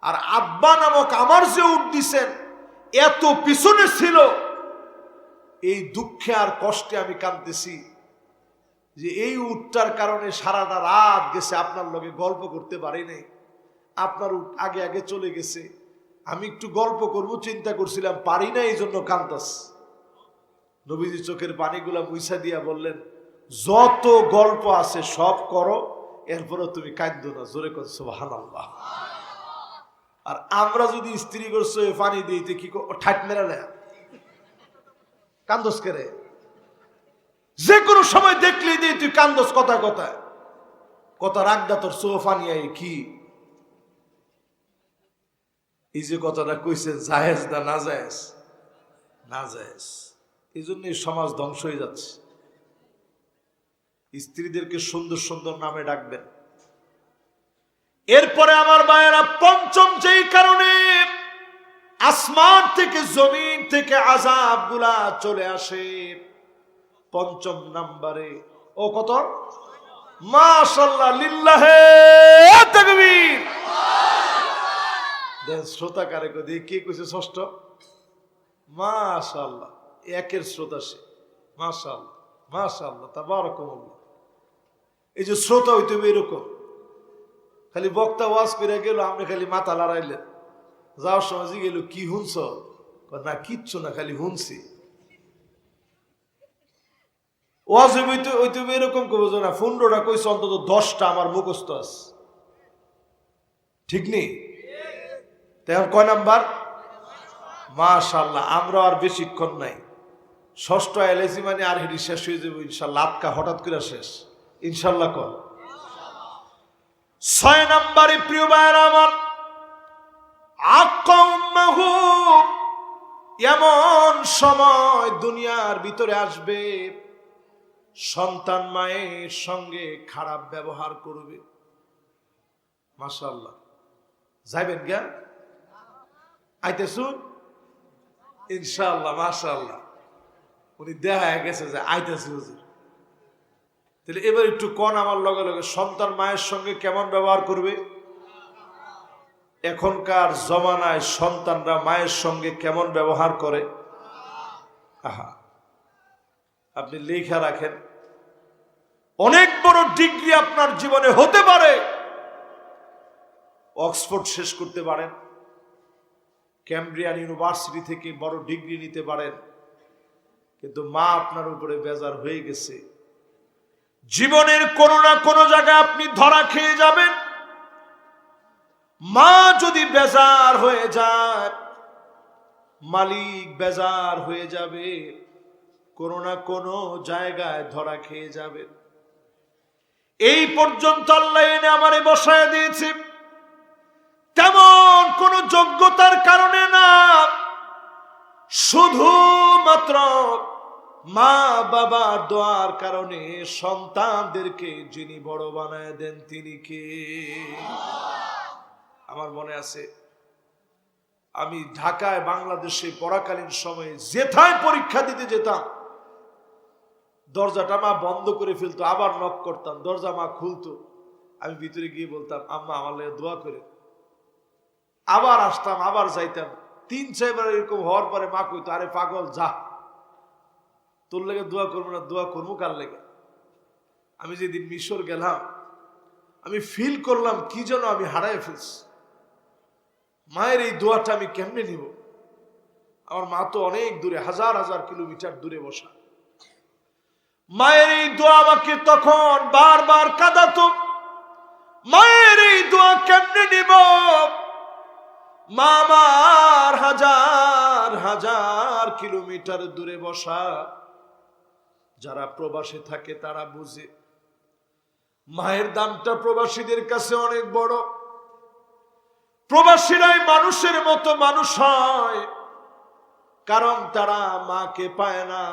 আর আব্বা নামক আমার যে উট দিছেন এত পিছনে ছিল। এই দুঃখে আর কষ্টে আমি কাঁদতেছি যে এই উটটার কারণে সারাটা রাত গেছে, আপনার লগে গল্প করতে পারি নাই। আপনার উট আগে আগে চলে গেছে, আমি একটু গল্প করব চিন্তা করছিলাম, পারি না, এই জন্য কান্দাস। নবীজি চোখের পানিগুলা মুইসা দিয়া বললেন যত গল্প আছে সব করো, এরপরও তুমি কাঁদো না। জোরে কর সুবহানাল্লাহ। আর আমরা যদি স্ত্রী করছো পানি দিতে কি ঠাট মেরা না, কান্দোস করে, যে কোনো সময় দেখলেই দিয়ে তুই কান্দোস কথায় কথায়, কথা রাগদা তোর সোফানি কি এই যে কথাটা কইছে জায়েজ না না জায়েজ? না জায়েজ। এই জন্যই সমাজ ধ্বংস হয়ে যাচ্ছে। স্ত্রীদেরকে সুন্দর সুন্দর নামে ডাকবেন। এরপরে আমার ভাইয়েরা, পঞ্চম যেই কারণে আসমান থেকে জমিন থেকে আযাব গুলা চলে আসে, পঞ্চম নাম্বারে, ও কত? মাশাআল্লাহ, লিল্লাহে তাকবীর। দেন শ্রোতা কারে কই দেখি কে কইছে ষষ্ঠ? মাশাআল্লাহ, একের শ্রোতা সে। মাশাআল্লাহ মাশাআল্লাহ তাবারাকাল্লাহ। এই যে শ্রোতা হইতে হবে এরকম, খালি বক্তা ওয়াজ করে গেল, আপনি খালি মাথা লড়াইলেন, যাওয়ার সময় গেল কি শুনছ? না কিচ্ছু না, খালি শুনছি। ওয়াজ হইতে এরকম করবো না, 15টা কইছে অন্তত 10টা আমার মুখস্থ আছে, ঠিক নেই? তখন কয় নাম্বার? মাশাআল্লাহ। আমরা আর বেশিক্ষণ নাই, ষষ্ঠ এলএসি মানে আর হেডি শেষ হয়ে যাবো ইনশাল্লাহ। আটকা হঠাৎ করে শেষ ইনশাল্লাহ। কর 6 নাম্বারে প্রিয় ভাইয়েরা আমার, এমন সময় দুনিয়ার ভিতরে আসবে সন্তান মায়ের সঙ্গে খারাপ ব্যবহার করবে। মাশাআল্লাহ। যাইবেন জ্ঞান আইতেছুন ইনশাআল্লাহ। মাশাআল্লাহ, উনি দেখা গেছে যে আইতেছে হুজুর। তাহলে এবার একটু কোন আমার লগে লগে সন্তান মায়ের সঙ্গে কেমন ব্যবহার করবে? এখনকার জমানায় সন্তানরা মায়ের সঙ্গে কেমন ব্যবহার করে? আহা, আপনি লেখা রাখেন। অনেক বড় ডিগ্রি আপনার জীবনে হতে পারে, অক্সফোর্ড শেষ করতে পারেন, ক্যামব্রিয়ান ইউনিভার্সিটি থেকে বড় ডিগ্রি নিতে পারেন, কিন্তু মা আপনার উপরে বেজার হয়ে গেছে। জীবনের কোনো না কোনো জায়গায় আপনি ধরা খেয়ে যাবেন। মা যদি বেজার হয়ে যায়, মালিক বেজার হয়ে যাবে। কোনো না কোনো জায়গায় ধরা খেয়ে যাবে। এই পর্যন্ত আল্লাহ এনে আমারে বসায় দিয়েছে, তেমন কোন যোগ্যতার কারণে না, শুধুমাত্র মা বাবার দোয়ার কারণে। সন্তানদেরকে যিনি বড় বানায় দেন তিনি কে? আমার মনে আছে, আমি ঢাকায় বাংলাদেশে পড়াকালীন সময়ে যেথায় পরীক্ষা দিতে যেতাম, দরজাটা মা বন্ধ করে ফেলতো, আবার নক করতাম, দরজা মা খুলতো, আমি ভিতরে গিয়ে বলতাম আম্মা আমার লাগে দোয়া করে। আবার আসতাম, আবার যাইতাম। 3-4 বার এরকম হওয়ার পরে মা কইতো, আরে পাগল যা, তোর লেগে দোয়া করবো না, দোয়া করবো কার লেগে? আমি যেদিন মিশর গেলাম, আমি ফিল করলাম কি যেন আমি হারায় ফেলছি। মায়ের এই দোয়াটা আমি কেমনে নিব? আমার মা তো অনেক দূরে, হাজার হাজার কিলোমিটার দূরে বসা। মায়ের এই দোয়া আমাকে তখন বারবার কাঁদাতো। মায়ের এই দোয়া কেমনে নিব? মা আমার হাজার হাজার কিলোমিটার দূরে বসা। যারা প্রবাসে থাকে তারা বুঝে মায়ের দামটা প্রবাসীদের কাছে অনেক বড়। প্রবাসীরাই মানুষের মতো মানুষ হয়, কারণ তারা মাকে পায় না,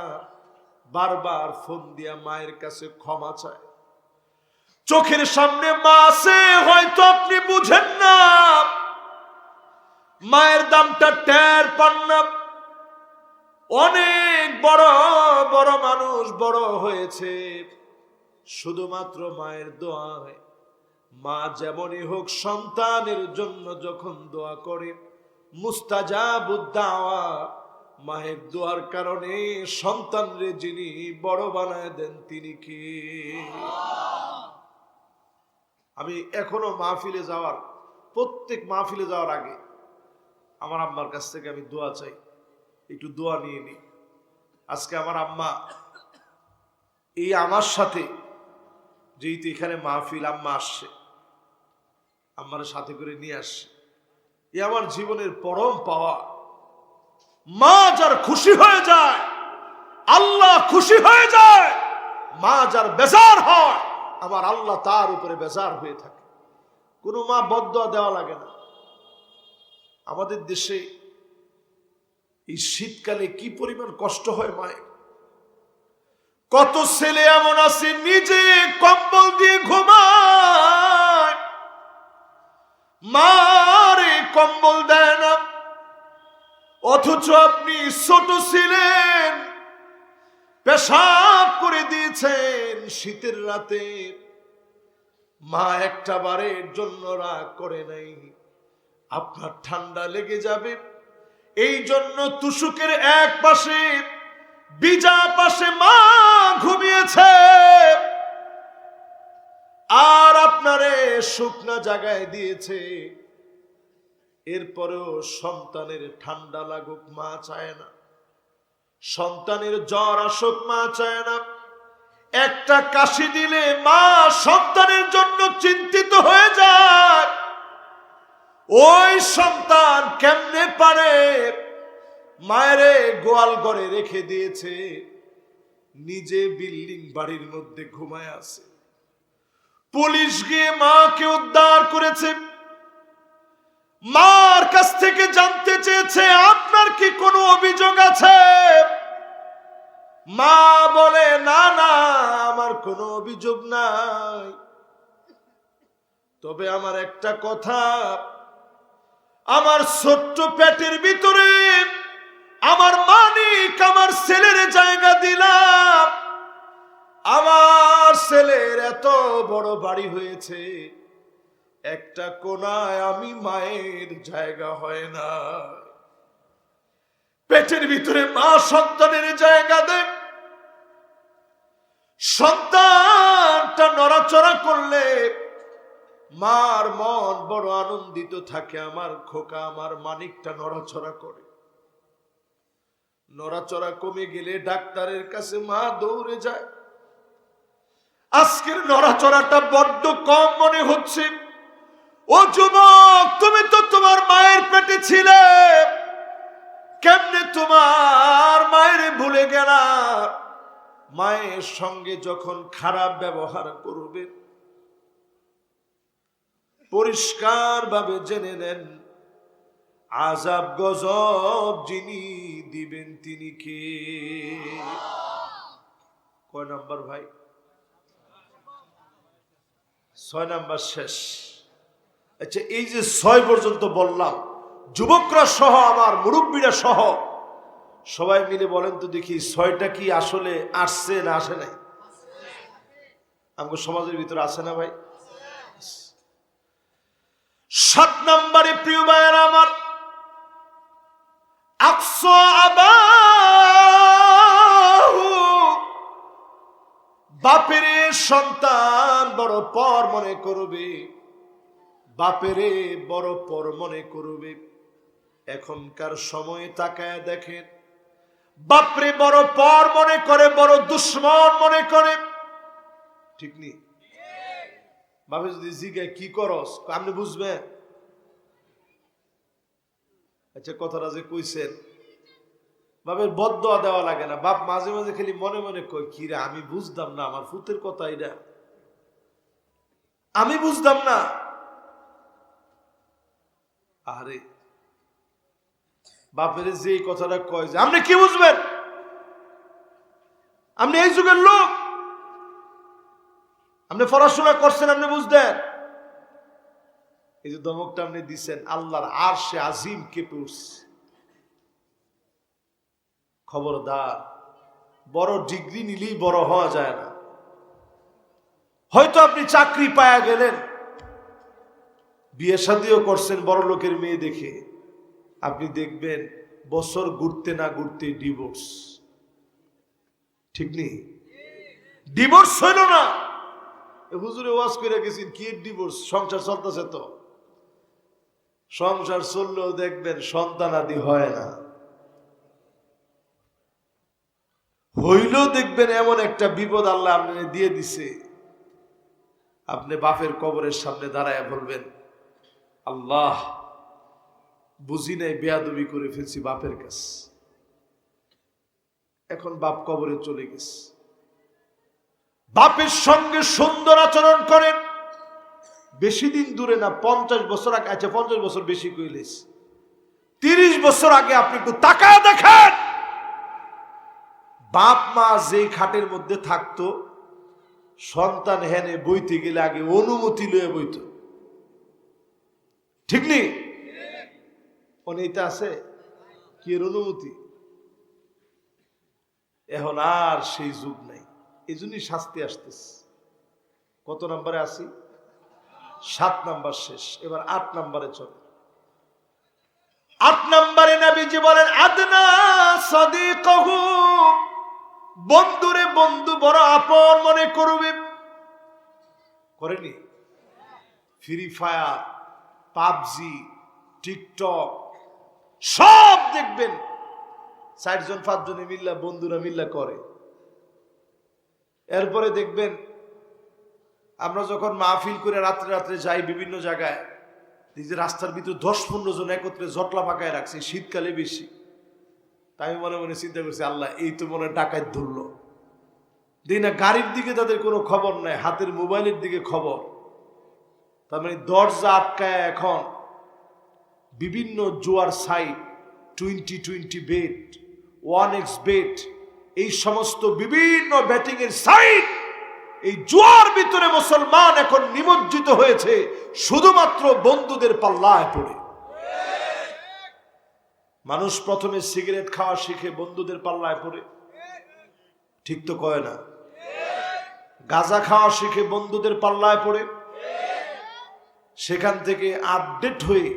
বারবার ফোন দিয়া মায়ের কাছে ক্ষমা চায়। চোখের সামনে মা আছে, হয়তো আপনি বুঝেন না, মায়ের দামটা টের পান না। অনেক বড় বড় মানুষ বড় হয়েছে শুধুমাত্র মায়ের দোয়ায়। মা যেমনই হোক সন্তানের জন্য যখন দোয়া করে, মুস্তাজাবুদ দাওয়া, মায়ের দোয়ার কারণে সন্তানরে যিনি বড় বানায় দেন তিনি কি? আমি এখনো মাহফিলে যাওয়ার, প্রত্যেক মাহফিলে যাওয়ার আগে আমার আম্মার কাছ থেকে আমি দোয়া চাই, একটু দোয়া নিয়ে নিই। আজকে আমার আম্মা এই আমার সাথে, যেহেতু এখানে মাহফিল, আম্মা আসছে, আম্মার সাথে করে নিয়ে আসছে, এ আমার জীবনের পরম পাওয়া। মা যার খুশি হয়ে যায়, আল্লাহ খুশি হয়ে যায়। মা যার বেজার হয়, আমার আল্লাহ তার উপরে বেজার হয়ে থাকে। কোনো মা বদদোয়া দেওয়া লাগে না। আমাদের দেশে এই শীতকালে কি পরিমাণ কষ্ট হয় মায়ের। কত ছেলে এমন আছে নিজে কম্বল দিয়ে ঘুমায়, মারে কম্বল দেয় না। অথচ আপনি ছোট ছিলেন, পেশাব করে দিয়েছেন শীতের রাতে, মা একটা বারের জন্য রাগ করে নাই। আপনার ঠান্ডা লেগে যাবে এই জন্য তুষুকের এক পাশে, বিজা পাশে মা ঘুমিয়েছে, আর আপনারে শুকনা জায়গায় দিয়েছে। এরপরেও সন্তানের ঠান্ডা লাগুক মা চায় না, সন্তানের জ্বর আসুক মা চায় না। একটা কাশি দিলে মা সন্তানের জন্য চিন্তিত হয়ে যায়। ওই সন্তান কেমনে পারে? মায়েরে গোয়াল ঘরে রেখে দিয়েছে, নিজে বিল্ডিং বাড়ির মধ্যে ঘুমায় আছে। পুলিশ গিয়ে মাকে উদ্ধার করেছে। মার কাছ থেকে জানতে চেয়েছে আপনার কি কোনো অভিযোগ আছে? মা বলে না না, আমার কোনো অভিযোগ নাই, তবে আমার একটা কথা, আমার ছোট্ট পেটের ভিতরে আমার মানিক, আমার ছেলের জায়গা দিলাম। আমার ছেলের এত বড় বাড়ি হয়েছে, একটা কোনায় আমি মায়ের জায়গা হয় না। পেটের ভিতরে মা সন্তানের জায়গা দেয়। সন্তানটা নড়াচড়া করলে মার মন বড় আনন্দিত থাকে। আমার খোকা, আমার মানিকটা নড়াচড়া করে। নড়াচড়া কমে গেলে ডাক্তারের কাছে মা দৌড়ে যায়। আজকের নড়াচড়াটা বড্ড কম মনে হচ্ছে। ও যুবক, তুমি তো তোমার মায়ের পেটে ছিলে, কেমনে তোমার মায়ের ভুলে ভুলে গেলা মায়ের সঙ্গে যখন খারাপ ব্যবহার করবে পরিষ্কার ভাবে জেনে নেন আযাব গজব যিনি দিবেন তিনি কে? কয় নাম্বার ভাই? 6 নাম্বার শেষ। আচ্ছা, এই যে 6 পর্যন্ত বললাম, যুবকরা সহ আমার মুরব্বীরা সহ সবাই মিলে বলেন তো দেখি 6টা কি আসলে আসছে না আসে নাই? আমাদের সমাজের ভিতরে আছে না ভাই? 7 নম্বরে প্রিয় ভাইয়েরা আমার, আকসা আবাহু, বাপের সন্তান বড় পর মনে করবে, বাপের বড় পর মনে করবে। এখনকার সময়ে তাকায় দেখেন, বাপরে বড় পর মনে করে, বড় দুশ্মন মনে করে। ঠিক নি? বাপে যদি জিজ্ঞাসা কি করস, আপনি বুঝবেন। আচ্ছা, কথাটা যে কইছেন, বাপের বদদোয়া দেওয়া লাগে না। বাপ মাঝে মাঝে খালি মনে মনে কয়, কি রে আমি বুঝতাম না, আমার ফুতের কথা এটা আমি বুঝতাম না। আরে বাপের যে এই কথাটা কয় যে আপনি কি বুঝবেন, আপনি এই যুগের লোক, আপনি পড়াশোনা করছেন, আপনি বুঝতেন। এই যে ধমকটা আপনি দিচ্ছেন, আল্লাহর আরশে আজিম কেঁপে উঠছে। খবরদার, বড় ডিগ্রি নিলেই বড় হওয়া যায় না। হয়তো আপনি চাকরি পায়া গেলেন, বিয়ে শাদীও করছেন বড় লোকের মেয়ে দেখে, আপনি দেখবেন বছর ঘুরতে না ঘুরতে ডিভোর্স। ঠিক নেই? ডিভোর্স হইল না, হুজুরে ওয়াজ করে গেছেন, কি ডিভোর্স? সংসার চলতেছে তো, সংসার চললেও দেখবেন সন্তান আদি হয় না, হইলেও দেখবেন এমন একটা বিপদ আল্লাহ আপনাকে দিয়ে দিছে, আপনি বাপের কবরের সামনে দাঁড়ায় বলবেন, আল্লাহ বুঝি নাই, বেয়াদবি করে ফেলছি বাপের কাছে, এখন বাপ কবরে চলে গেছে। বাপের সঙ্গে সুন্দর আচরণ করেন। বেশি দিন দূরে না, 50 বছর আগে, আচ্ছা 50 বছর বেশি কইলেস, 30 বছর আগে আপনি একটু তাকায় দেখেন, বাপ মা যেই খাটের মধ্যে থাকতো, সন্তান হেনে বইতে গেলে আগে অনুমতি লয়ে বইত। ঠিক নেই? অনেকটা আছে কি এর অনুমতি? এখন আর সেই যুগ নাই, এই জন্যই শাস্তি আসতেছে। কত নম্বরে আসি? 7 নাম্বার শেষ, এবার 8 নাম্বারে চলে। 8 নাম্বারে নবীজি বলেন, আদনা সাদিকাহু, বন্ধুরে বন্ধু বড় আপন মনে করবে। করেনি? ফ্রি ফায়ার, পাবজি, টিকটক সব দেখবেন 4 জন 5 জনে মিল্লা, বন্ধুরা মিল্লা করে। এরপরে দেখবেন আমরা যখন মাহফিল করে রাত্রে রাত্রে যাই বিভিন্ন জায়গায়, এই যে রাস্তার ভিতরে 10-15 জন একত্রে জটলা পাকায় রাখছে, শীতকালে বেশি। তাই আমি মনে মনে চিন্তা করছি, আল্লাহ এই তো মনে ডাকাত ধরলো। দেখি না গাড়ির দিকে তাদের কোনো খবর নাই, হাতের মোবাইলের দিকে খবর। তার মানে দরজা আটকায় এখন বিভিন্ন জুয়ার সাইট, 20 বেট, 1x বেট, এই সমস্ত বিভিন্ন ব্যাটিং এর সাইট, এই জুয়ার ভিতরে মুসলমান এখন নিমজ্জিত হয়েছে শুধুমাত্র বন্ধুদের পাল্লায় পড়ে। মানুষ প্রথমে সিগারেট খাওয়া শিখে বন্ধুদের পাল্লায় পড়ে, ঠিক তো কয় না? গাঁজা খাওয়া শিখে বন্ধুদের পাল্লায় পড়ে, সেখান থেকে আপডেট হয়ে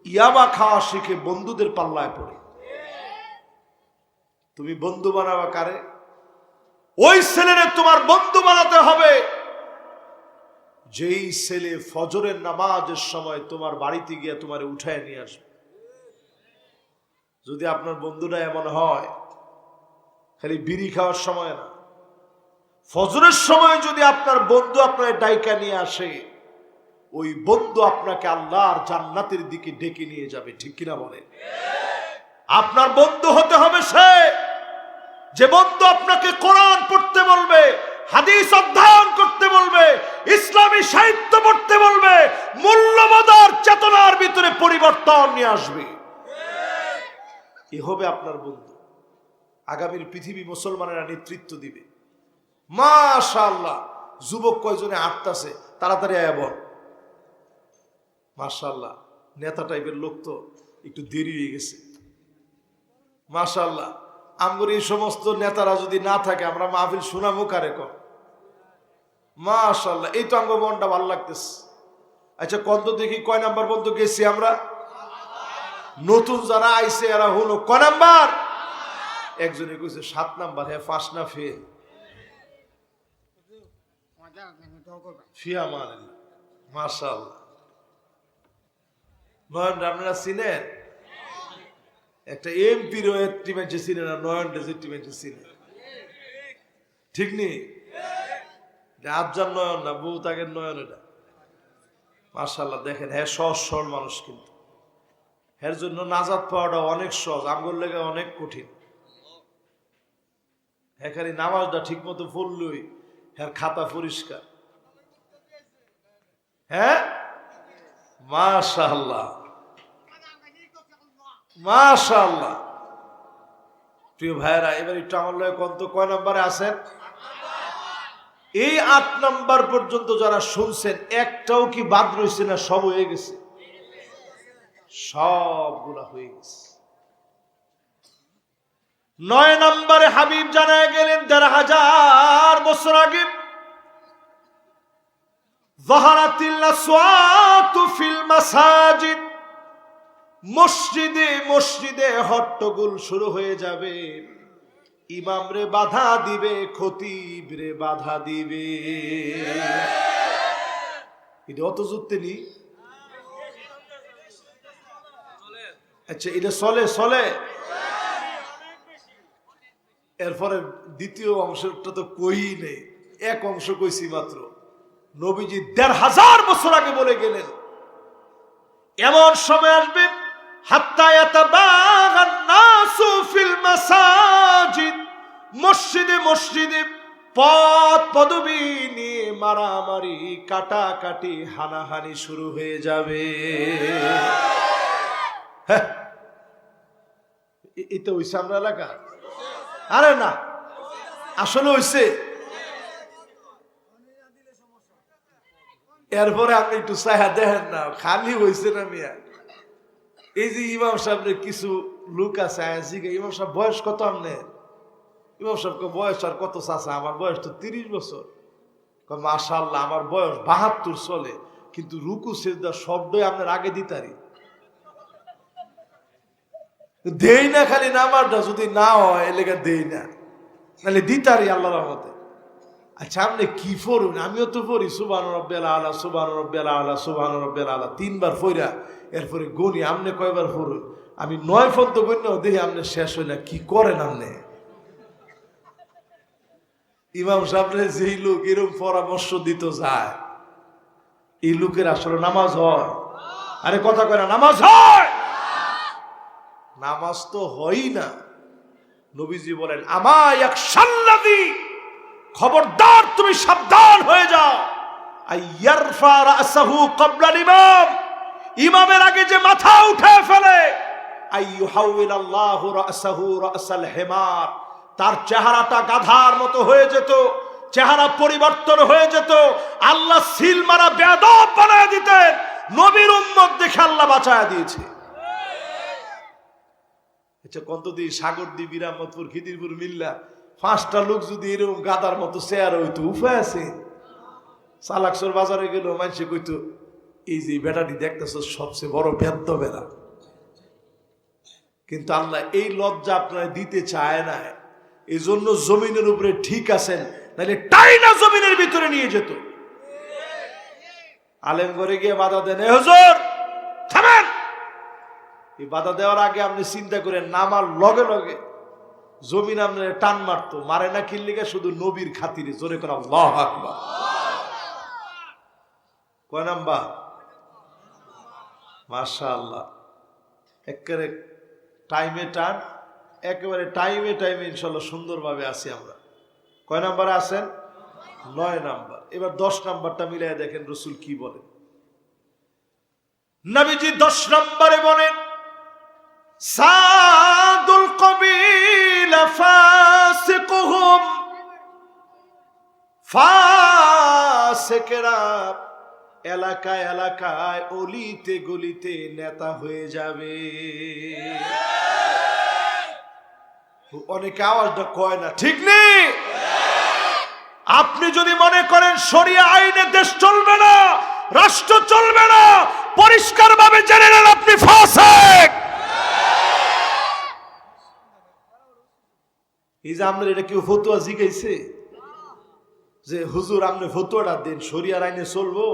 ইয়াবা খাওয়া শিখে বন্ধুদের পাল্লায় পড়ে। তুমি বন্ধু বানাবা কারে? ওই ছেলেরে তোমার বন্ধু বানাতে হবে যেই ছেলে ফজরের নামাজের সময় তোমার বাড়িতে গিয়ে তোমারে উঠায় নিয়ে আসবে। যদি আপনার বন্ধুরা এমন হয়, খালি বিড়ি খাওয়ার সময় না, ফজরের সময় যদি আপনার বন্ধু আপনার ডাইকা নিয়ে আসে, ওই বন্ধু আপনাকে আল্লাহর জান্নাতের দিকে ডেকে নিয়ে যাবে। ঠিক কিনা বলে? আপনার বন্ধু হতে হবে সে যে বন্ধু আপনাকে কোরআন পড়তে বলবে, হাদিস অধ্যয়ন করতে বলবে, ইসলামী সাহিত্য পড়তে বলবে, মূল্যবোধ আর চেতনার ভিতরে পরিবর্তন নিয়ে আসবে, এ হবে আপনার বন্ধু। আগামীর পৃথিবী মুসলমানেরা নেতৃত্ব দিবে। মাশাআল্লাহ, যুবক কয়জনে আটতাছে, তাড়াতাড়ি আয়া বল। মাশাআল্লাহ, নেতা টাইপের লোক তো একটু দেরি হয়ে গেছে। মাশাআল্লাহ, আমগর এই সমস্ত নেতারা যদি না থাকে আমরা মাহফিল শোনাবো কারে কর। মাশাআল্লাহ, এই তো আমগো মনটা ভালো লাগতেছে। আচ্ছা, কত দেখি কয় নাম্বার পর্যন্ত গেছি আমরা? নতুন যারা আইছে এরা হলো কয় নাম্বার? একজনে কইছে 7 নাম্বার। হ্যাঁ, 5 না ফেল? ফিয়া মানে মাশাআল্লাহ। নয়ন আপনারা চিনেন? একটা এমপির টিমেন্টে চিনে না, নয়ন ডেজের টিমেন্টে চিনে, ঠিক নেই? আফজাল নয়ন না, বউ তাকে নয়ন। এটা মাশাআল্লাহ, দেখেন হ্যাঁ সহজ সরল মানুষ, কিন্তু এর জন্য নাজাত পাওয়াটা অনেক সহজ, আমগোর লেগে অনেক কঠিন। এখানে নামাজটা ঠিক মতো পড়লই হ্যাঁ খাতা পরিষ্কার। হ্যাঁ মাশাআল্লাহ, মাশাআল্লাহ। প্রিয় ভাইরা, এবার একটু আমার লয় কত কয় নম্বরে আছেন? এই 8 নাম্বার পর্যন্ত যারা শুনছেন, একটাও কি বাদ রয়েছে না? সব হয়ে গেছে, সবগুলা হয়ে গেছে। 9 নম্বরে হাবিব জানায় গেলেন 1500 বছর আগে, যাহারাতিল আসওয়াতু ফিল মাসাজিদ, মসজিদে মসজিদে হট্টগোল শুরু হয়ে যাবে। ইমাম রে বাধা দিবে, খতিব রে বাধা দিবে। এটা অত যুক্তি নেই। আচ্ছা, এটা চলে চলে। এরপরে দ্বিতীয় অংশটা তো কই নেই, এক অংশ কইছি মাত্র। নবীজি 1500 বছর আগে বলে গেলেন, এমন সময় আসবে হাত্তা ইয়াতাবাগান নাসু ফিল মাসাজিদ, মসজিদে মসজিদে পদ পদবী নিয়ে মারামারি, কাটাকাটি, হানাহানি শুরু হয়ে যাবে। হ্যাঁ, এটা হইছে আমরা এলাকা? আরে না, আসলে হইছে। এরপরে আপনি একটু চাহা দেখেন না, খালি হইছে না মিয়া। এই যে ইমাম সাহেবের কিছু লোক আছে, ইমাম সাহেব বয়স কত? আপনি ইমাম সাহেবকে বয়স আর কত? চাচা আমার বয়স তো 30 বছর। মাশাআল্লাহ, আমার বয়স 72 চলে, কিন্তু রুকু সিজদা শব্দই আপনার আগে দিতারি দেই না। খালি নামাজটা যদি না হয় এলাকা দেই না, নাহলে দিতারি আল্লাহর রহমতে। আচ্ছা, আপনি কি পড়ুন? আমিও তো পড়ি সুবহান রাব্বিয়াল আলা, সুবহান রাব্বিয়াল আলা, সুবহান রাব্বিয়াল আলা 3 বার পড়া। এরপরে গনি আপনি কয়বার পড়ুন? আমি 9 পর্যন্ত গণ্য দেখি আপনি শেষ হই না। কি করেন আপনি? ইমাম সাহেবরে যেই লোক এরকম পরামর্শ দিতে যায়, এই লোকের আসলে নামাজ হয়? আরে কথা কয় না, নামাজ হয়? নামাজ তো হয়ই না। নবীজি বলেন, আমা ইয়াকশাল্লাযী, খবরদার তুমি সাবধান হয়ে যাও, আইয়ারফা রাসাহু ক্বাবলা ইমাম, ইমামের আগে যে মাথা উঠে ফেলে, আইয়ুহাউইলাল্লাহু রাসাহু রাসাল হিমার, তার চেহারাটা গাধার মতো হয়ে যেত, চেহারা পরিবর্তন হয়ে যেত। আল্লাহ সিল মারা বেয়াদব বানায় দিতেন। নবীর উম্মত দেখে আল্লাহ বাঁচায়া দিয়েছে। আচ্ছা, কতদিন সাগরদ্বীপ, বিরামতপুর, খিদিরপুর মিল্লা 5টা লোক যদি এরকম গাদার মতো চেয়ার হইতো, উপায় আছে? চালাকসর বাজারে গেল, মানুষে কইতো এই যে বেটাটি দেখতেছ সবচেয়ে বড় বেদ্য বেড়া। কিন্তু আল্লাহ এই লজ্জা আপনারা দিতে চায় না, এই জন্য জমিনের উপরে ঠিক আছেন, নাহলে টাইনা জমিনের ভিতরে নিয়ে যেত। আলেম ঘরে গিয়ে বাধা দেন, এ হুজুর থামেন। এই বাধা দেওয়ার আগে আপনি চিন্তা করেন, নামার লগে লগে জমিন আপনার টান মারতো। মারে না কিল্লিগা? শুধু নবীর খাতিরে। জোরে করে আল্লাহু আকবার। কয় নাম্বার? মাশাআল্লাহ, একেবারে টাইমে টান, একেবারে টাইমে টাইমে ইনশাল্লাহ সুন্দরভাবে আসি আমরা। কয় নাম্বারে আছেন? 9 নাম্বার। এবার 10 নাম্বারটা মিলাই দেখেন রসুল কি বলেন। নবীজি 10 নম্বরে বলেন, সাদুল কবিলা ফাসিকুহুম, ফাসিকরা এলাকায় এলাকায় অলিতে গলিতে নেতা হয়ে যাবে। অনেকে আওয়াজটা কয় না, ঠিক নেই? আপনি যদি মনে করেন শরিয়া আইনে দেশ চলবে না, রাষ্ট্র চলবে না, পরিষ্কার ভাবে জেনে নেন আপনি ফাসিক। এই যে আমরা এটা কেউ ফতুয়া জিগাইছে যে হুজুর আপনি ফতুয়াটা দিন, শরিয়ার আইনে চলবো?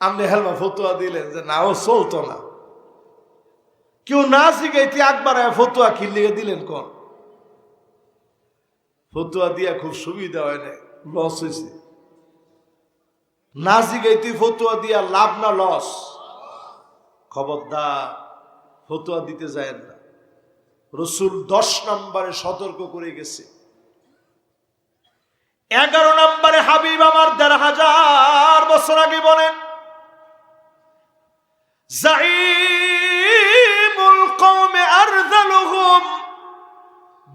আপনি হেলমা ফতুয়া দিলেন যে না, ও চলতো না। কেউ না জিগাইতে একবার ফতুয়া কি লিগে দিলেন? কোন ফতুয়া দিয়া খুব সুবিধা হয় না, লস হয়েছে। না জিগাইতে ফতুয়া দিয়া লাভ না লস? খবরদার ফতুয়া দিতে যায় না। রসুল 10 নম্বরে সতর্ক করে গেছে। 11 নম্বরে হাবিব আমার 1500 বছর আগে বলেন, জাইমুল কওমে আরযালুহুম,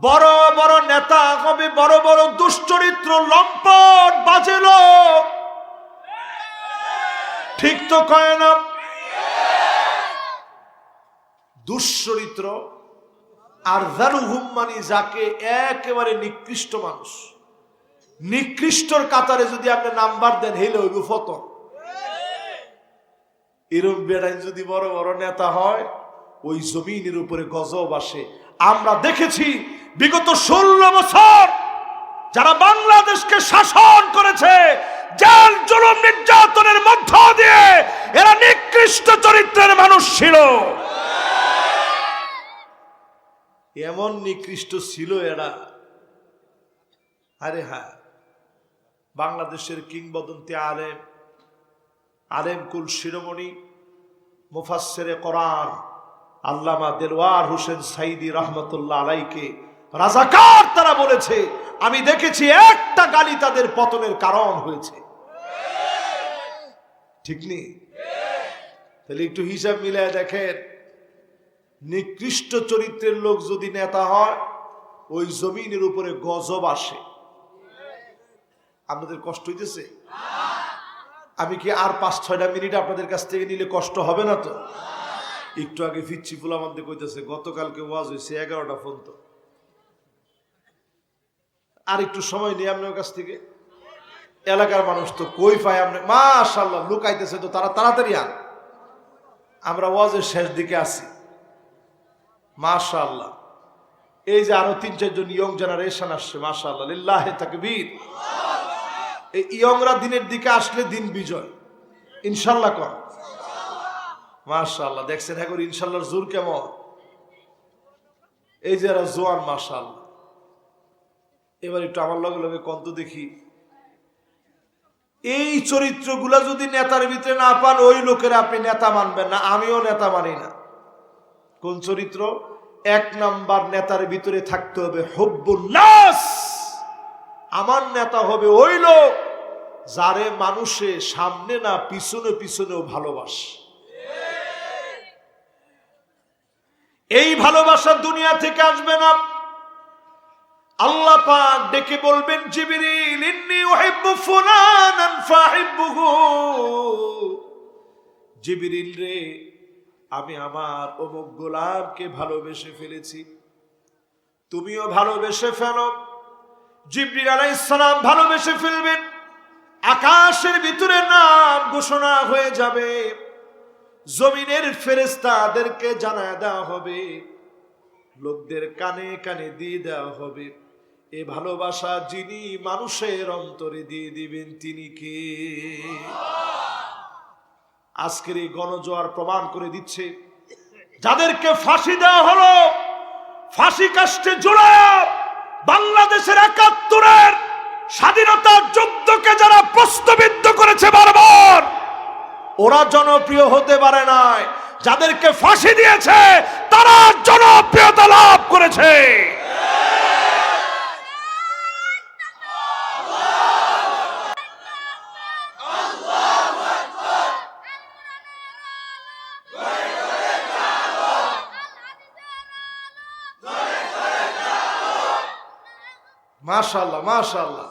বড় বড় নেতা হবে বড় বড় দুশ্চরিত্র, লম্পট, বাজে লোক। ঠিক তো কয় না? দুশ্চরিত্র আরযালুহুম মানে যাকে একেবারে নিকৃষ্ট মানুষ। নিকৃষ্টর কাতারে যদি আপনি নাম্বার দেন হেলে হইব ফতন। এরকম বেড়াই যদি বড় বড় নেতা হয়, ওই জমিনের উপরে গজব আসে। আমরা দেখেছি বিগত 16 বছর যারা বাংলাদেশকে শাসন করেছে, জেল জুলুম নির্যাতনের মধ্য দিয়ে এরা নিকৃষ্ট চরিত্রের মানুষ ছিল। এমন নিকৃষ্ট ছিল এরা। আরে হ্যাঁ, বাংলাদেশের কিংবদন্তি আলেম কুল শিরোমণি মুফাসসিরে কোরআন আল্লামা দেলওয়ার হোসেন সাইদি রহমতুল্লাহ আলাইকে রাজাকার তারা বলেছে, আমি দেখেছি একটা গালি তাদের পতনের কারণ হয়েছে। ঠিক নেই? তাহলে একটু হিসাব মিলায় দেখেন, নিকৃষ্ট চরিত্রের লোক যদি নেতা হয়, ওই জমিনের উপরে গজব আসে। আপনাদের কষ্ট হইতেছে? আমি কি আর 5-6টা মিনিট আপনাদের কাছ থেকে নিলে কষ্ট হবে না তো? একটু আগে ফিচ্ছি ফুলামান্তে কইতেছে গতকালকে ওয়াজ হয়েছে 11টা ফোন, তো আর একটু সময় নেই আপনার কাছ থেকে। এলাকার মানুষ তো কই পায় আপনি, মাশাআল্লাহ লুকাইতেছে তো তারা তাড়াতাড়ি আন, আমরা ওয়াজের শেষ দিকে আছি। মাশাআল্লাহ, এই যে আরো 3-4 জন ইয়ং জেনারেশন আসছে, মাশাআল্লাহ, লিল্লাহি তাকবীর। এই ইয়ংরা দিনের দিকে আসলে দিন বিজয় ইনশাআল্লাহ। কর মাশাআল্লাহ, দেখছেন এখন ইনশাআল্লাহর জোর কেমন। এই যে এরা জোয়ান, মাশাআল্লাহ। এবার একটু আমার লগে লগে কন্ত দেখি, এই চরিত্রগুলা যদি নেতার ভিতরে না পান, ওই লোকেরা আপনি নেতা মানবেন না। আমিও নেতা মানি না। কোন চরিত্র? 1 নাম্বার নেতার ভিতরে থাকতে হবে হুব্বুন নাস। আমার নেতা হবে ওই লোক যারে মানুষে সামনে না পিছনে পিছনেও ভালোবাসে। এই ভালোবাসা দুনিয়া থেকে আসবে না। আল্লাহ পাক ডেকে বলবেন, জিবরিল ইন্নী উহিব্বু ফুলানান ফাহিব্বুহু। জিবরিল রে, আমি আমার অমুক গোলামকে ভালোবেসে ফেলেছি, তুমিও ভালোবেসে ফেলো। জিবরিল আলাইহিস সালাম ভালোবেসে ফেলবেন। আকাশের ভিতরে নাম ঘোষণা হয়ে যাবে, জমিনের ফেরেশতাদেরকে জানায় দেওয়া হবে, লোকদের কানে কানে দিয়ে দেওয়া হবে, এ ভালোবাসা যিনি মানুষের অন্তরে দিয়ে দিবেন তিনি কে? আজকের এই গণজোয়ার প্রমাণ করে দিচ্ছে, যাদেরকে ফাঁসি দেওয়া হলো, ফাঁসি কাস্টে জোড়ায়া বাংলাদেশের 71-এর স্বাধীনতার যুদ্ধকে যারা প্রশ্নবিদ্ধ করেছে বারবার, ওরা জনপ্রিয় হতে পারে নাই। যাদেরকে ফাঁসি দিয়েছে তারা জনপ্রিয়তা লাভ করেছে। মাশাআল্লাহ মাশাআল্লাহ।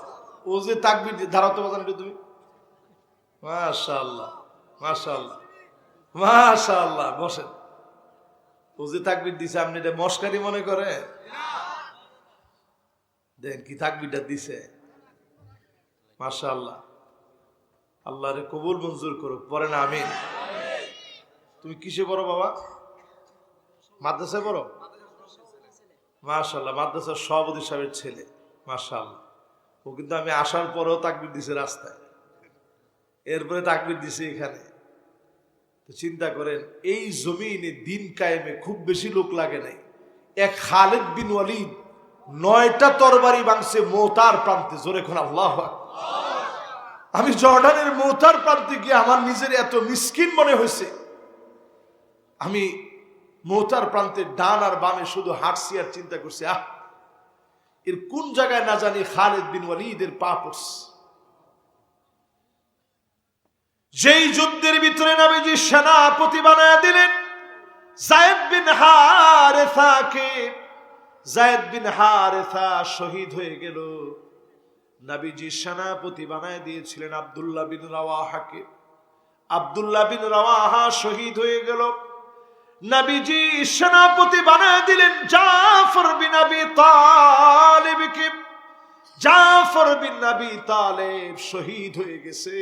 ও যে তাকবীর ধারাতে বাজান এটা তুমি, মাশাআল্লাহ মাশাআল্লাহ মাশাআল্লাহ। বসেন। ও যে তাকবীর দিছে আপনি এটা মস্কারি মনে করে? দেন কি তাকবীরটা দিছে, মাশাআল্লাহ। আল্লাহরে কবুল মঞ্জুর করুক, পড়েন আমিন। তুমি কিসে পড়ো বাবা? মাদ্রাসায় পড়ো? মাশাআল্লাহ, মাদ্রাসার সভাপতি সাহেবের ছেলে, মাশাআল্লাহ। ও কিন্তু আমি আসার পরেও তাকবীর দিছে রাস্তায়, এরপরে তাকবীর দিছে এখানে। তো চিন্তা করেন, এই জমিনে দিন কায়েমে খুব বেশি লোক লাগে নাই। এক খালিদ বিন ওয়ালিদ 9টা তরবারি ভাঙছে মোতার প্রান্তে। জোরে কোন আল্লাহু আকবার। আমি জর্ডানের মোতার প্রান্তে গিয়ে আমার নিজের এত মিসকিন মনে হয়েছে, আমি মোতার প্রান্তে ডান আর বামে শুধু হাঁটছি আর চিন্তা করছি, এর কোন জায়গায় না জানি খালিদ বিন ওয়ালিদের পা পড়ছে। যেই যুদ্ধের ভিতরে নবীজি সেনাপতি বানায় দিলেন যায়েদ বিন হারেসাকে, যায়েদ বিন হারেসা শহীদ হয়ে গেল। নবীজি সেনাপতি বানায় দিয়েছিলেন আব্দুল্লাহ বিন রাওয়াহাকে। আব্দুল্লাহ বিন রাওয়াহা শহীদ হয়ে গেল। নবীজি সেনাপতি বানায় দিলেন জাফর বিন আবি তালেবকে। জাফর বিন আবি তালেব শহীদ হয়ে গেছে।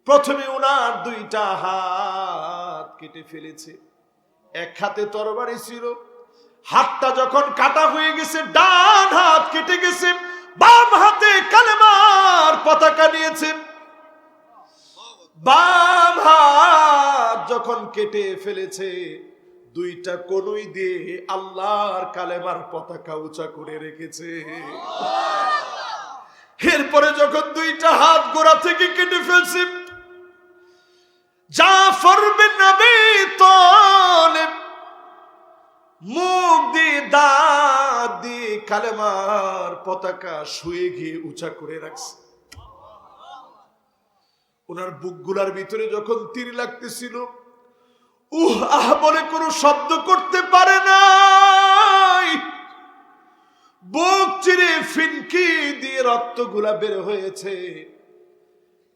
প্রথমে ওনার 2টা হাত কেটে ফেলেছে। এক হাতে তরবারি ছিল, হাতটা যখন কাটা হয়ে গেছে ডান হাত কেটে গেছে, বাম হাতে কালেমার পতাকা নিয়েছে। বাম হাত যখন কেটে ফেলেছে, 2টা কনুই দিয়ে আল্লাহর কালেমার পতাকা উঁচা করে রেখেছে। এরপরে যখন 2টা হাত গোড়া থেকে কেটে ফেলছে, জাফর বিন আবি তালেব মুখ দিয়ে দাঁত দিয়ে কালেমার পতাকা শুয়ে গিয়ে উঁচা করে রাখছে। ওনার বুকগুলার ভিতরে যখন তীর লাগতেছিল, আহ বলে কোনো শব্দ করতে পারে নাই। বুক চিরে ফিনকি দিয়ে রক্তগুলা বের হয়েছে,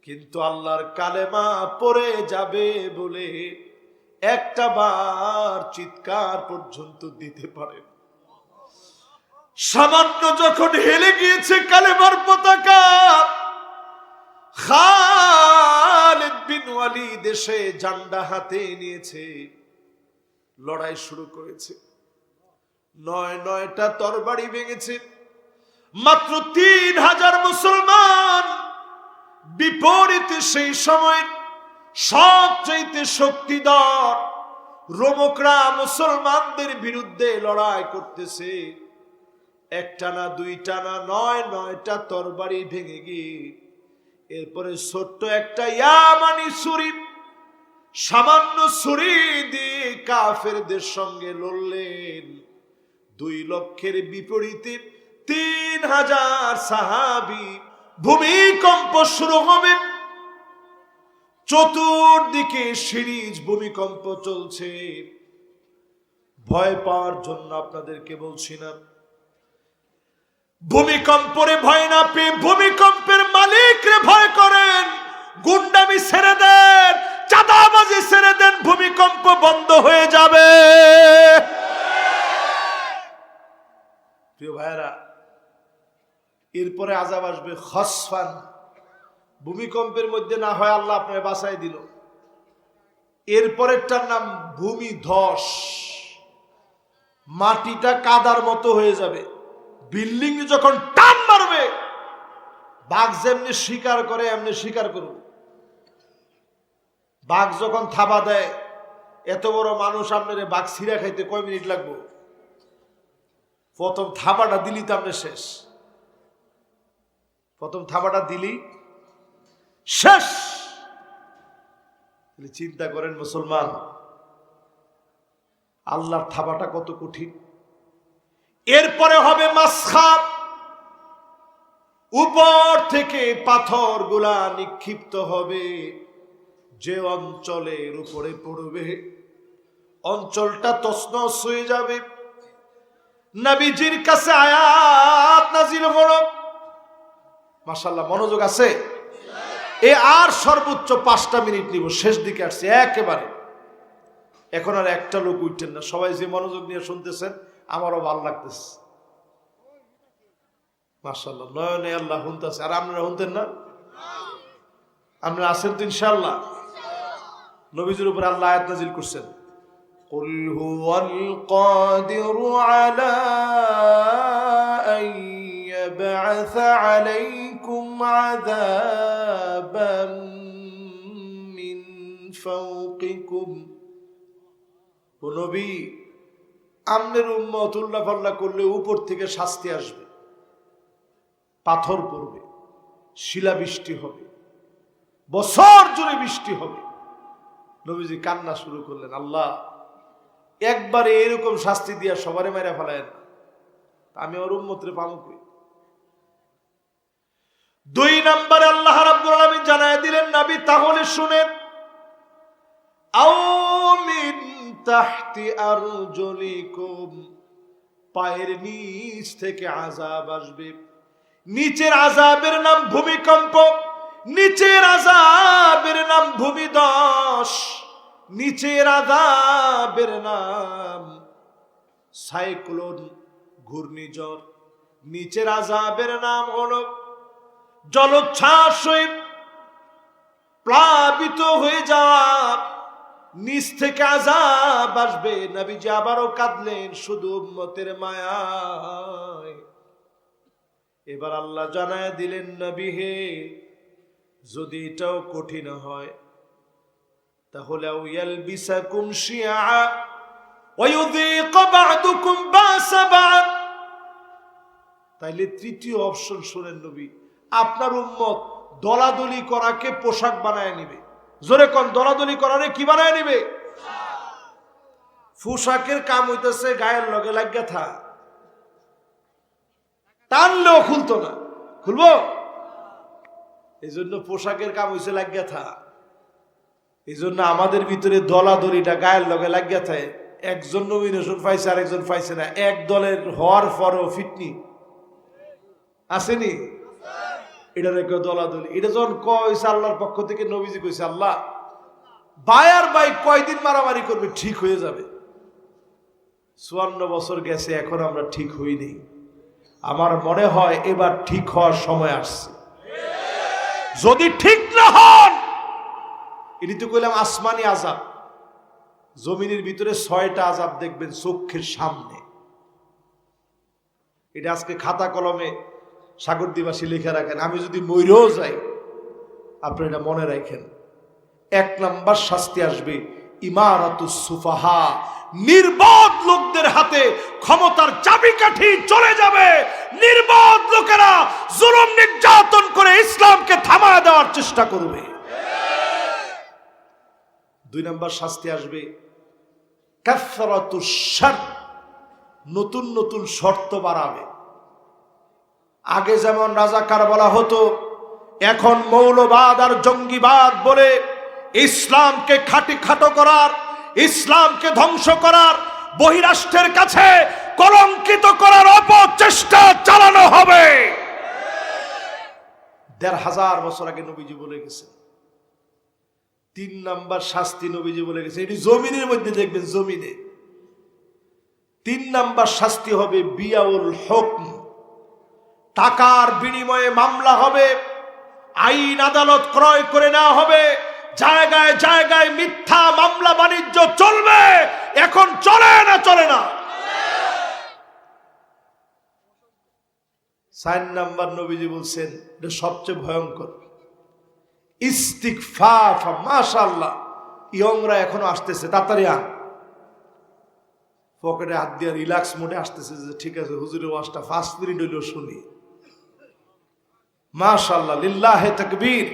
কিন্তু আল্লাহর কালেমা পড়ে যাবে বলে একটা বার চিৎকার পর্যন্ত দিতে পারে। সামান্য যখন হেলে গিয়েছে কালেমার পতাকা, খালিদ বিন ওয়ালিদ এসে জান্ডা হাতে নিয়েছে, লড়াই শুরু করেছে। 9টা তরবারি ভেঙেছে। মাত্র 3000 মুসলমান বিপরীতে সেই সময় সবচেয়ে শক্তিধর রোমকরা মুসলমানদের বিরুদ্ধে লড়াই করতেছে। একটা না 2টা না 9টা তরবারি ভেঙে গিয়ে এরপরে ছোট্ট একটা ইয়ামানি ছুরি, সামান্য ছুরি দিয়ে কাফেরদের সঙ্গে লড়লেন। 2 লক্ষের বিপরীতে 3000 সাহাবী। ভূমিকম্প শুরু হবে, চতুর্দিকে সিরিজ ভূমিকম্প চলছে। ভয় পাওয়ার জন্য আপনাদেরকে বলছি না, ভূমিকম্পরে ভয় না পেয়ে ভূমিকম্পের মালিকরে ভয় করেন। গুন্ডামি ছেড়ে দেন, চাঁদাবাজি ছেড়ে দেন, ভূমিকম্প বন্ধ হয়ে যাবে। প্রিয় ভাইরা, এরপরে আযাব আসবে খসফান। ভূমিকম্পের মধ্যে না হয় আল্লাহ আপনাকে বাঁচাই দিল, এরপরেরটার নাম ভূমি ধস। মাটিটা কাদার মতো হয়ে যাবে। বিল্ডিং যখন টান মারবে, বাঘ যেমনি শিকার করে এমনি শিকার করবে। বাঘ যখন থাবা দেয়, এত বড় মানুষ আপনার বাঘ ছিঁড়া খাইতে কয় মিনিট লাগবে? প্রথম থাবাটা দিলি তো আপনি শেষ। প্রথম থাবাটা দিলি শেষ। চিন্তা করেন মুসলমান, আল্লাহর থাবাটা কত কঠিন। এরপরে হবে মাসখাব। উপর থেকে পাথর গুলা নিক্ষিপ্ত হবে, যে অঞ্চলের উপরে পড়বে অঞ্চলটা তছনছ হয়ে যাবে। নবীজির কাছে আয়াত নাজিল হলো। মাশাআল্লাহ, মনোযোগ আছে? এ আর সর্বোচ্চ 5টা মিনিট নিব, শেষ দিকে আসছে একেবারে। এখন আর একটা লোক উঠছেন না, সবাই যে মনোযোগ নিয়ে শুনতেছেন আমারও ভালো লাগতেছে। মাশাআল্লাহ, নয়নে আল্লাহ শুনতেছে। আর আপনারা শুনতেন না? আপনারা আছেন তো ইনশাআল্লাহ? নবীজির উপর আল্লাহ আয়াত নাজিল করছেন, কুল হুয়াল কাদিরু আলা আন ইয়াবআসা আলাইকুম আযাবাম মিন ফাওকিকুম। ও নবী, আমনের উম্মত উল্লাপাল্লা করলে উপর থেকে শাস্তি আসবে, পাথর পড়বে, শিলাবৃষ্টি হবে, বছর জুড়ে বৃষ্টি হবে। নবীজি কান্না শুরু করলেন, আল্লাহ একবারে এরকম শাস্তি দিয়া সবারে মেরে ফেলায় না, আমি ওর উম্মতরে পাবো কই? 2 নম্বরে আল্লাহ রাব্বুল আলামিন জানায় দিলেন, নবী তাহলে শুনেন, আও মিন তাহতি আরজুলিকুম, পায়ের নিচ থেকে আযাব আসবে। নিচের আযাবের নাম ভূমিকম্প, নিচের আযাবের নাম ভূমিধস, নিচের আযাবের নাম সাইক্লোন, ঘূর্ণিঝড়, নিচের আযাবের নাম হলো জলোচ্ছ্বাস হয়ে প্লাবিত হয়ে যাওয়া। নিচ থেকে আযাব আসবে। নবীজি আবারও কাঁদলেন শুধু উম্মতের মায়ায়। এবার আল্লাহ জানায় দিলেন, নবী হে, যদি এটাও কঠিন হয় তাহলে ইয়ালবিসাকুম শিয়া ওয়া ইউযীক বা'দুকুম বা'সা বা'দ। তাইলে তৃতীয় অপশন শুনেন নবী, আপনার উম্মত দলাদলি করাকে পোশাক বানায় নিবে। জোরে কোন, দলাদলি করারে কি বানায় নিবে? পোশাকের কাম হইতেছে গায়ের লগে লাগিয়া থা, টানলেও খুলতো না, খুলবো? এই জন্য পোশাকের কাম হইছে লাগিয়া থা। এই জন্য আমাদের ভিতরে দলাদলিটা গায়ের লগে লাগিয়া থাকে। একজন নমিনেশন পাইছে, আরেকজন পাইছে না, এক দলের হওয়ার পরও ফিটনি আসেনি। এটা রেখে দলাদলি, এটা যখন কইছে আল্লাহর পক্ষ থেকে, নবীজি কইছে, আল্লাহ বায়ার বাই কয়দিন মারামারি করবে, ঠিক হয়ে যাবে। 54 বছর গেছে, এখন আমরা ঠিক হইনি। আমার মনে হয় এবার ঠিক হওয়ার সময় আসছে। যদি ঠিক না হন, এটি তো কইলাম আসমানি আযাব, জমিনের ভিতরে 6টা আযাব দেখবেন চোখের সামনে। এটা আজকে খাতা কলমে সাগরদ্বীপবাসী লিখে রাখেন। আমি যদি মইরেও যাই, আপনি এটা মনে রাখেন। 1 নম্বর শাস্তি আসবে ইমারাতুস সুফাহা, নির্বোধ লোকদের হাতে ক্ষমতার চাবিকাঠি চলে যাবে। নির্বোধ লোকেরা জুলুম নির্যাতন করে ইসলামকে থামায় দেওয়ার চেষ্টা করবে। 2 নম্বর শাস্তি আসবে কাসরাতুশ শারত, নতুন নতুন শর্ত বাড়াবে। আগে যেমন রাজাকার বলা হতো, এখন মৌলবাদ আর জঙ্গিবাদ বলে ইসলামকে খাটো করার, ইসলামকে ধ্বংস করার, বহিরাষ্ট্রের কাছে কলঙ্কিত করার অপচেষ্টা চালানো হবে। 1500 বছর আগে নবীজি বলে গেছেন। 3 নম্বর শাস্তি নবীজি বলে গেছে, এটি জমিনের মধ্যে দেখবেন, জমিনে 3 নম্বর শাস্তি হবে বিয়াউল হুকম, টাকার বিনিময়ে মামলা হবে, আইন আদালত ক্রয় করে নেওয়া হবে, জায়গায় জায়গায় মিথ্যা মামলা বাণিজ্য চলবে। এখন চলে না? চলে না। 4 নম্বর নবীজি বলছেন, এটা সবচেয়ে ভয়ঙ্কর, ইস্তিগফার। মাশাআল্লাহ, ইয়ংরা এখনো আসতেছে, তাড়াতাড়ি আন। পকেটে হাত দিয়ে রিল্যাক্স মোডে আসতেছে যে ঠিক আছে, হুজুরের ওয়াজটা 5 মিনিট হইলেও শুনি। মাশাআল্লাহ, লিল্লাহে তাকবীর।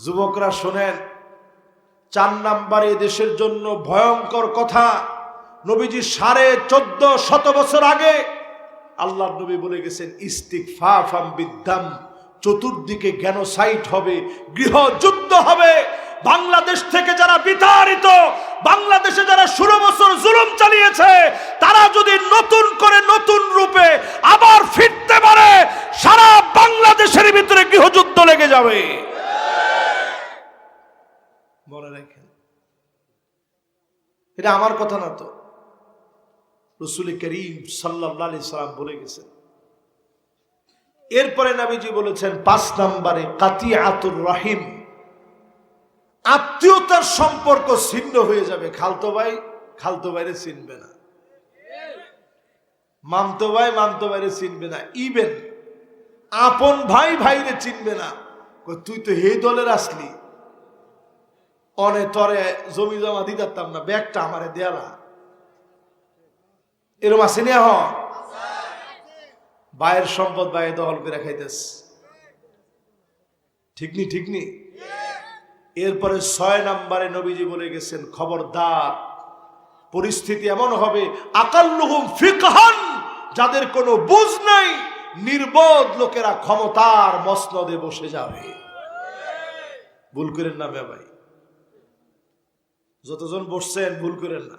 যুবকরা শোনেন, 4 নম্বরে দেশের জন্য ভয়ঙ্কর কথা। নবীজি 1450 বছর আগে আল্লাহর নবী বলে গেছেন, ইস্তিগফাফাম বিদ্দাম, চতুর্দিকে গ্যানোসাইড হবে, গৃহযুদ্ধ হবে। বাংলাদেশ থেকে যারা বিতাড়িত, বাংলাদেশে যারা 16 বছর জুলুম চালিয়েছে, তারা যদি যাবে। মনে রাখেন, এটা আমার কথা না তো, রাসূল করিম সাল্লাল্লাহু আলাইহি সাল্লাম বলে গেছেন। এরপরে নবীজি বলেছেন 5 নম্বরে কাতিয়াতুর রহিম, আত্মীয়তার সম্পর্ক ছিন্ন হয়ে যাবে। খালতো ভাই খালতো ভাইরে চিনবে না, মামতো ভাই মামতো ভাইরে চিনবে না, ইভেন আপন ভাই ভাইরে চিনবে না। তুই তো হে দলের আসলি, অনে তরে জমি জমা দিতাম না, ব্যাগটা আমারে দেয়ালা, এরম আছে না? হ, ভাইয়ের সম্পদ ভাই দখল করে খাইতেস, ঠিক নি? ঠিক নি? এরপরে 6 নম্বরে নবীজি বলে গেছেন, খবরদার, পরিস্থিতি এমন হবে আকাল্লুহুম ফিকহান, যাদের কোনো বুঝ নাই, নির্বোধ লোকেরা ক্ষমতার মসনদে বসে যাবে। ভুল করেন না ভাই, যতজন বসছেন ভুল করেন না।